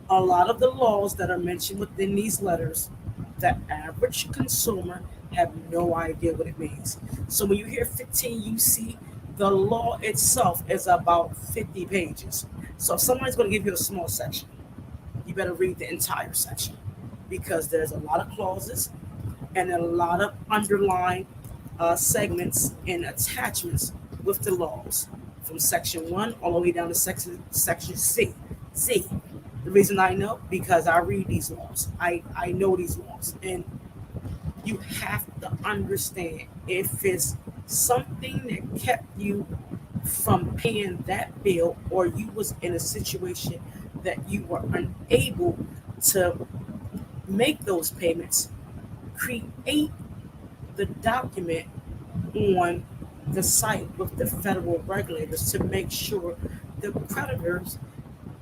A lot of the laws that are mentioned within these letters, the average consumer have no idea what it means. So when you hear 15 UC, the law itself is about 50 pages. So if somebody's going to give you a small section, you better read the entire section because there's a lot of clauses and a lot of underlying segments and attachments with the laws from section 1 all the way down to section C. Z. The reason I know because I read these laws. I know these laws. And you have to understand if it's something that kept you from paying that bill or you was in a situation that you were unable to make those payments, create the document on the site with the federal regulators to make sure the creditors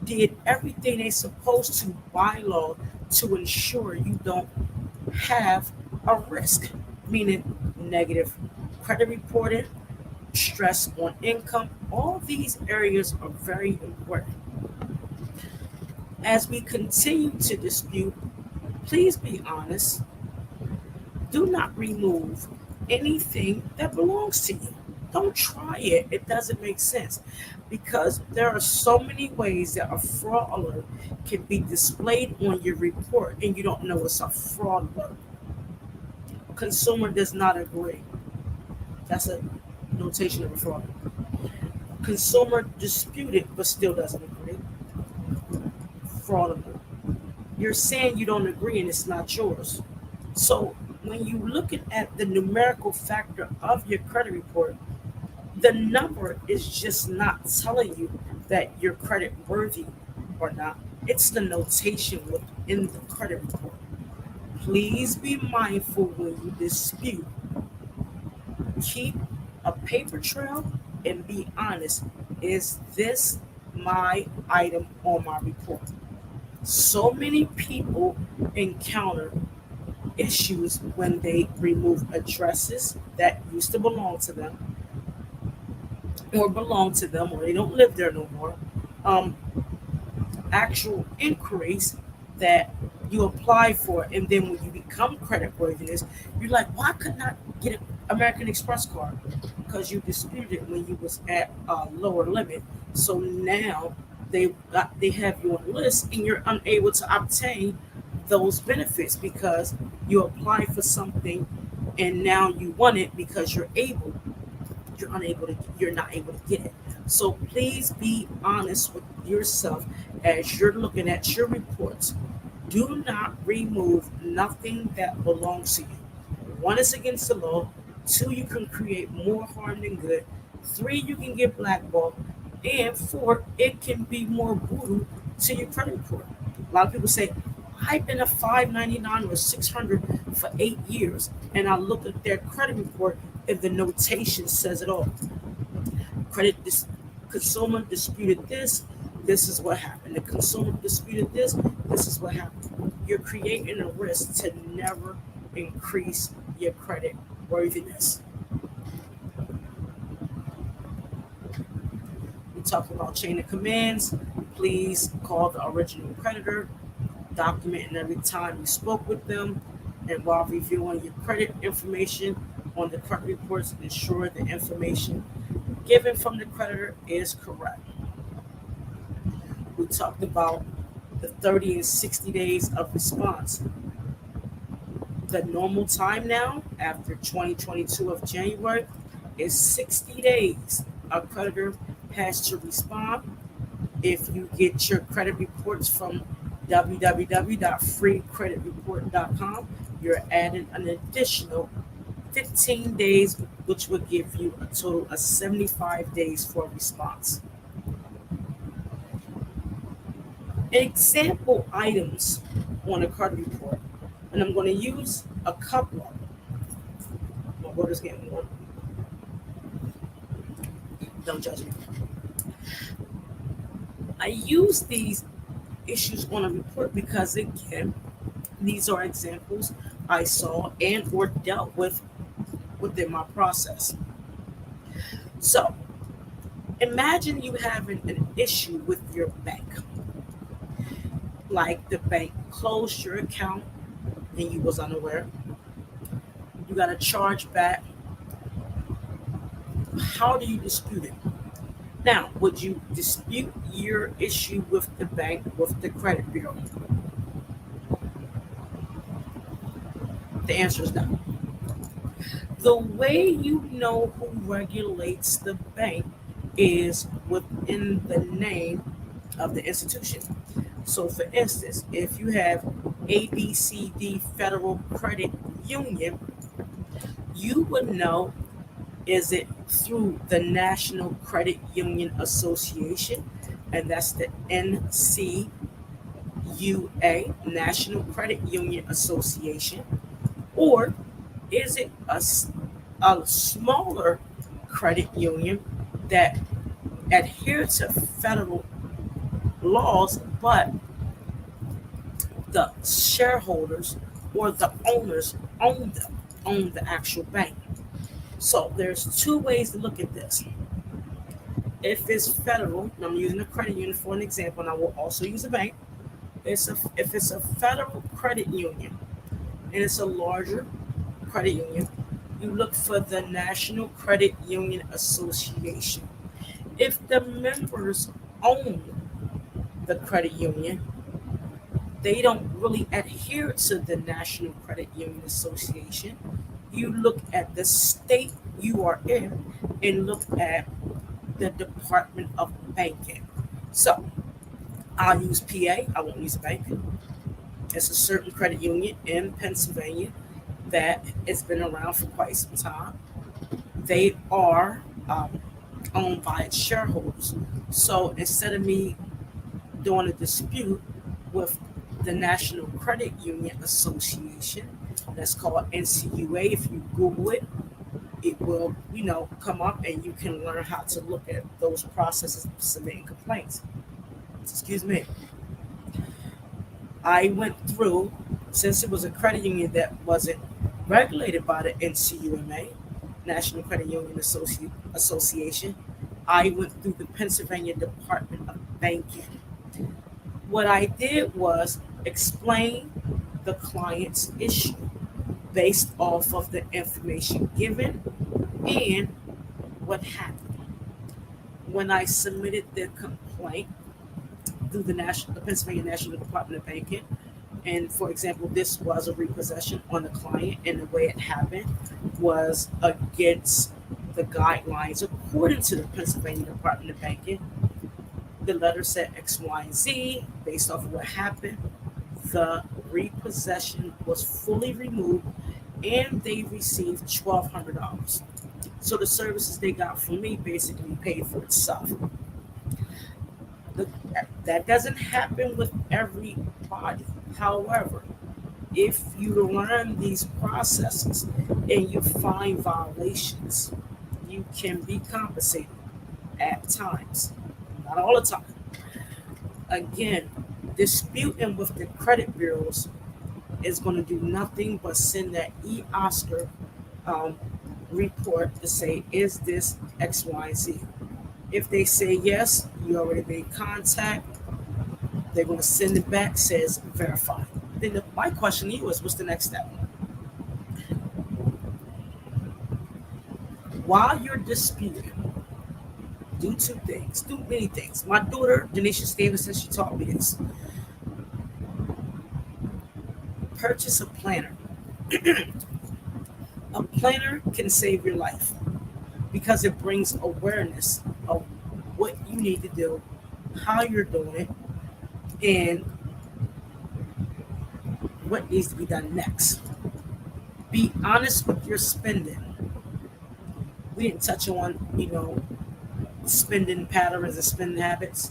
did everything they're supposed to by law to ensure you don't have a risk, meaning negative credit reporting, stress on income. All these areas are very important. As we continue to dispute, please be honest. Do not remove anything that belongs to you. Don't try it. It doesn't make sense because there are so many ways that a fraud alert can be displayed on your report and you don't know it's a fraud alert. Consumer does not agree. That's a notation of a fraud. Consumer disputed but still doesn't agree. Fraud alert. You're saying you don't agree and it's not yours. So when you look at the numerical factor of your credit report, the number is just not telling you that you're credit worthy or not. It's the notation within the credit report. Please be mindful when you dispute. Keep a paper trail and be honest. Is this my item on my report? So many people encounter issues when they remove addresses that used to belong to them or they don't live there no more. Um, Actual inquiries that you apply for, and then when you become credit worthiness, you're like, why couldn't I get an American Express card? Because you disputed it when you was at a lower limit. So now they have you on the list, and you're unable to obtain those benefits because you apply for something, and now you want it because you're not able to get it. So please be honest with yourself as you're looking at your reports. Do not remove nothing that belongs to you. One is against the law. Two, you can create more harm than good. Three, you can get blackballed. And four, it can be more brutal to your credit report. A lot of people say, I've been a 599 or 600 for 8 years, and I look at their credit report and the notation says it all. Credit consumer disputed this. This is what happened. The consumer disputed this. This is what happened. You're creating a risk to never increase your credit worthiness. We talked about chain of commands. Please call the original creditor, documenting every time you spoke with them, and while reviewing your credit information on the credit reports, ensure the information given from the creditor is correct. We talked about the 30 and 60 days of response. The normal time now, after 2022 of January, is 60 days. A creditor has to respond. If you get your credit reports from www.freecreditreport.com, you're adding an additional 15 days, which will give you a total of 75 days for response. Example items on a credit report, and I'm going to use a couple of them. My water's getting warm. Don't judge me. I use these issues on a report because, again, these are examples I saw and or dealt with within my process. So imagine you having an issue with your bank. Like the bank closed your account and you was unaware. You got a charge back. How do you dispute it? Now, would you dispute your issue with the bank, with the credit bureau? The answer is no. The way you know who regulates the bank is within the name of the institution. So, for instance, if you have ABCD Federal Credit Union, you would know, is it through the National Credit Union Association, and that's the NCUA, National Credit Union Association, or is it a smaller credit union that adhere to federal laws, but the shareholders or the owners own the actual bank? So there's two ways to look at this. If it's federal, and I'm using a credit union for an example, and I will also use a bank. If it's a federal credit union and it's a larger credit union, you look for the National Credit Union Association. If the members own the credit union, they don't really adhere to the National Credit Union Association. You look at the state you are in and look at the Department of Banking. So I'll use PA, I won't use a bank. It's a certain credit union in Pennsylvania that has been around for quite some time. They are owned by its shareholders. So instead of me doing a dispute with the National Credit Union Association, that's called NCUA, if you Google it, it will, come up and you can learn how to look at those processes of submitting complaints. Excuse me. I went through, since it was a credit union that wasn't regulated by the NCUMA, National Credit Union Association, I went through the Pennsylvania Department of Banking. What I did was explain the client's issue based off of the information given and what happened. When I submitted the complaint through the Pennsylvania National Department of Banking, and for example, this was a repossession on the client, and the way it happened was against the guidelines according to the Pennsylvania Department of Banking. The letter said X, Y, and Z. Based off of what happened, the repossession was fully removed and they received $1,200. So the services they got from me basically paid for itself. That doesn't happen with everybody. However, if you learn these processes and you find violations, you can be compensated at times, not all the time. Again, disputing with the credit bureaus is going to do nothing but send that e-Oscar report to say, is this X, Y, Z? If they say yes, you already made contact. They're going to send it back, says verify. Then my question to you is, what's the next step? While you're disputing, do two things, do many things. My daughter, Denisha Stevenson, she taught me this. Purchase a planner. A planner can save your life because it brings awareness of what you need to do, how you're doing it, and what needs to be done next. Be honest with your spending. We didn't touch on, spending patterns and spending habits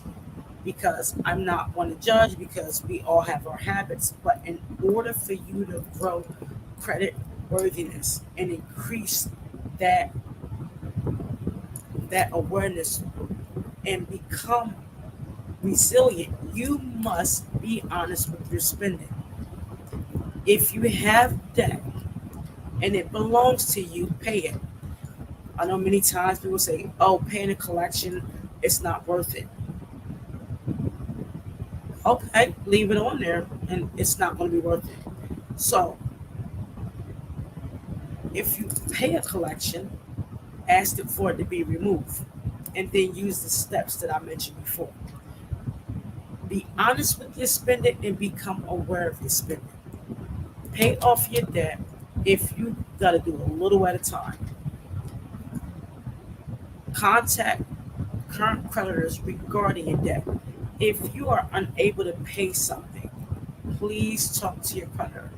because I'm not one to judge because we all have our habits. But in order for you to grow credit worthiness and increase that that awareness and become resilient, you must be honest with your spending. If you have debt and it belongs to you, pay it. I know many times people say, oh, paying a collection, it's not worth it. Okay, leave it on there and it's not going to be worth it. So if you pay a collection, ask it for it to be removed and then use the steps that I mentioned before. Be honest with your spending and become aware of your spending. Pay off your debt if you got to do a little at a time. Contact current creditors regarding your debt. If you are unable to pay something, please talk to your creditor.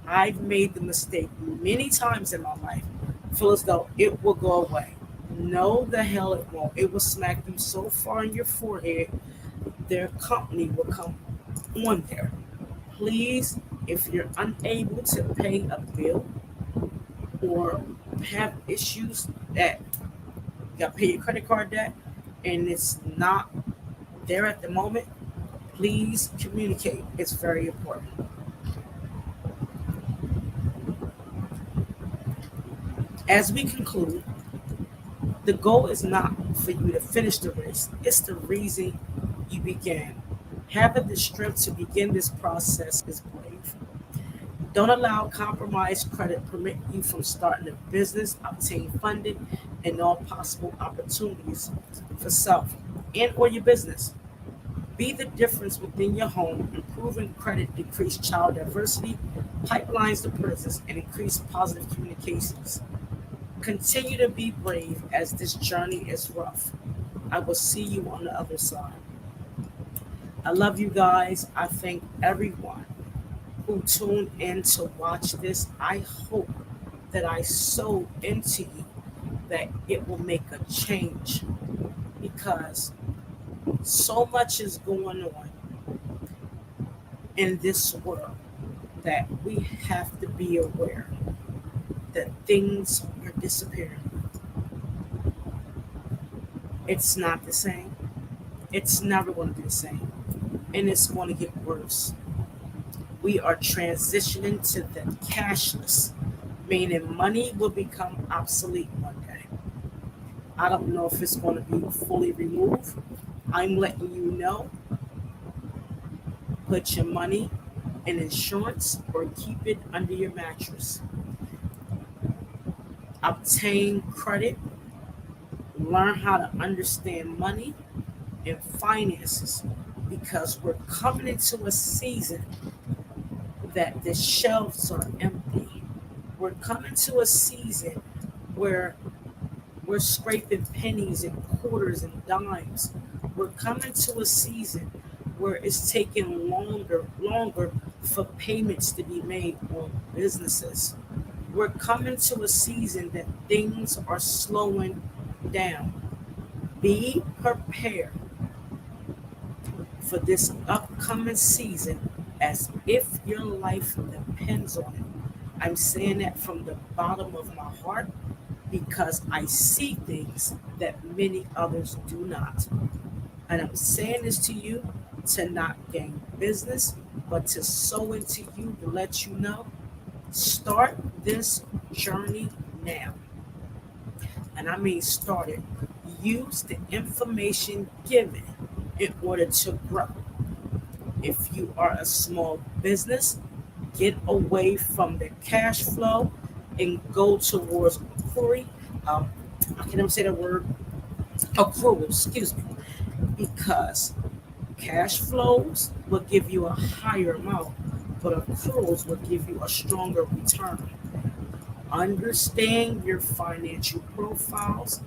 I've made the mistake many times in my life. Feel as though it will go away. No, the hell it won't. It will smack you so far in your forehead, their company will come on there. Please, if you're unable to pay a bill or have issues that you got to pay your credit card debt and it's not there at the moment, please communicate. It's very important. As we conclude, the goal is not for you to finish the race, it's the reason you began. Having the strength to begin this process is brave. Don't allow compromised credit prevent you from starting a business, obtain funding, and all possible opportunities for self and or your business. Be the difference within your home, improving credit, decrease child diversity, pipelines to prisons, and increase positive communications. Continue to be brave as this journey is rough. I will see you on the other side. I love you guys. I thank everyone who tuned in to watch this. I hope that I sow into you that it will make a change because so much is going on in this world that we have to be aware that things are disappearing. It's not the same. It's never going to be the same. And it's going to get worse. We are transitioning to the cashless, meaning money will become obsolete one day. I don't know if it's going to be fully removed. I'm letting you know, put your money in insurance or keep it under your mattress. Obtain credit, learn how to understand money and finances because we're coming into a season that the shelves are empty. We're coming to a season where we're scraping pennies and quarters and dimes. We're coming to a season where it's taking longer for payments to be made on businesses. We're coming to a season that things are slowing down. Be prepared for this upcoming season as if your life depends on it. I'm saying that from the bottom of my heart because I see things that many others do not. And I'm saying this to you to not gain business, but to sow into you to let you know, start this journey now. And I mean start it. Use the information given in order to grow. If you are a small business, get away from the cash flow and go towards accrual. I can't even say the word accrual, excuse me, because cash flows will give you a higher amount. but accruals will give you a stronger return. Understand your financial profiles,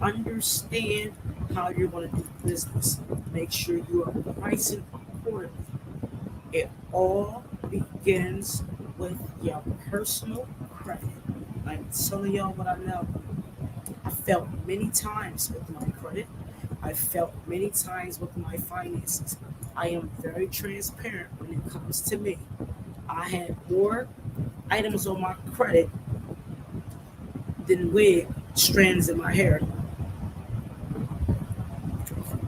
understand how you're going to do business. Make sure you are pricing accordingly. It all begins with your personal credit. I'm telling y'all what I know. I felt many times with my credit. I felt many times with my finances. I am very transparent when it comes to me. I had more items on my credit than wig strands in my hair.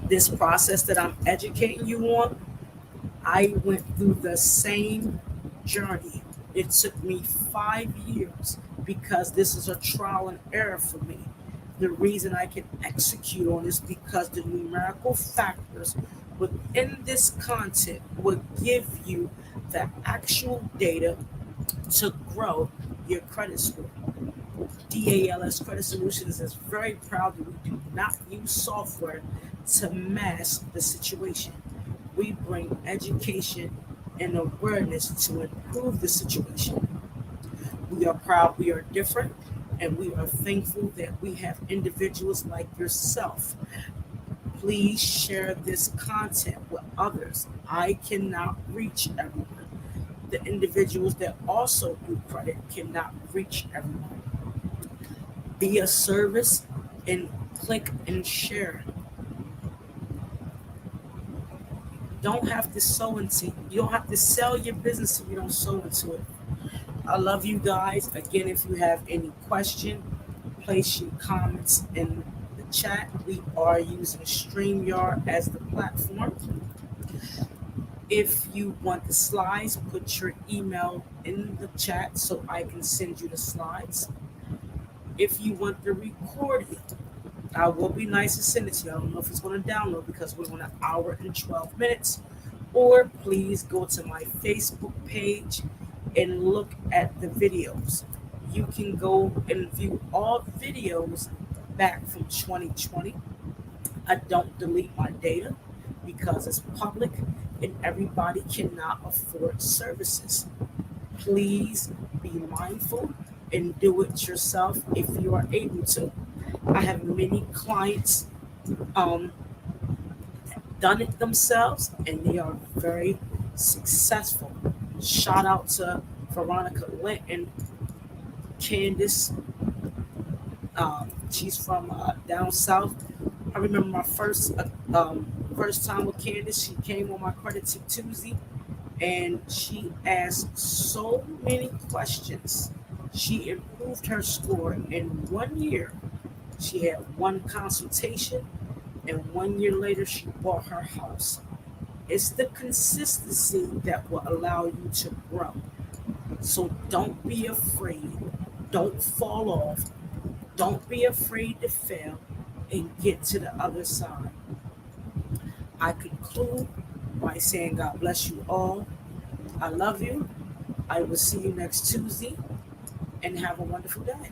This process that I'm educating you on, I went through the same journey. It took me 5 years because this is a trial and error for me. The reason I can execute on this because the numerical factors within this content will give you the actual data to grow your credit score. DALS Credit Solutions is very proud that we do not use software to mask the situation. We bring education and awareness to improve the situation. We are proud we are different, and we are thankful that we have individuals like yourself. Please share this content with others. I cannot reach everyone. The individuals that also do credit cannot reach everyone. Be a service and click and share. Don't have to sow into. You don't have to sell your business if you don't sow into it. I love you guys. Again, if you have any question, place your comments in the chat. We are using StreamYard as the platform. If you want the slides, put your email in the chat so I can send you the slides. If you want the recording, I will be nice and send it to you. I don't know if it's going to download because we're on an hour and 12 minutes. Or please go to my Facebook page and look at the videos. You can go and view all videos back from 2020. I don't delete my data because it's public and everybody cannot afford services. Please be mindful and do it yourself if you are able to. I have many clients um, done it themselves and they are very successful. Shout out to Veronica Lent and Candace. She's from down south. I remember my first time with Candace. She came on my credit tip Tuesday, and she asked so many questions. She improved her score in 1 year. She had one consultation, and 1 year later, she bought her house. It's the consistency that will allow you to grow. So don't be afraid. Don't fall off. Don't be afraid to fail and get to the other side. I conclude by saying God bless you all. I love you. I will see you next Tuesday and have a wonderful day.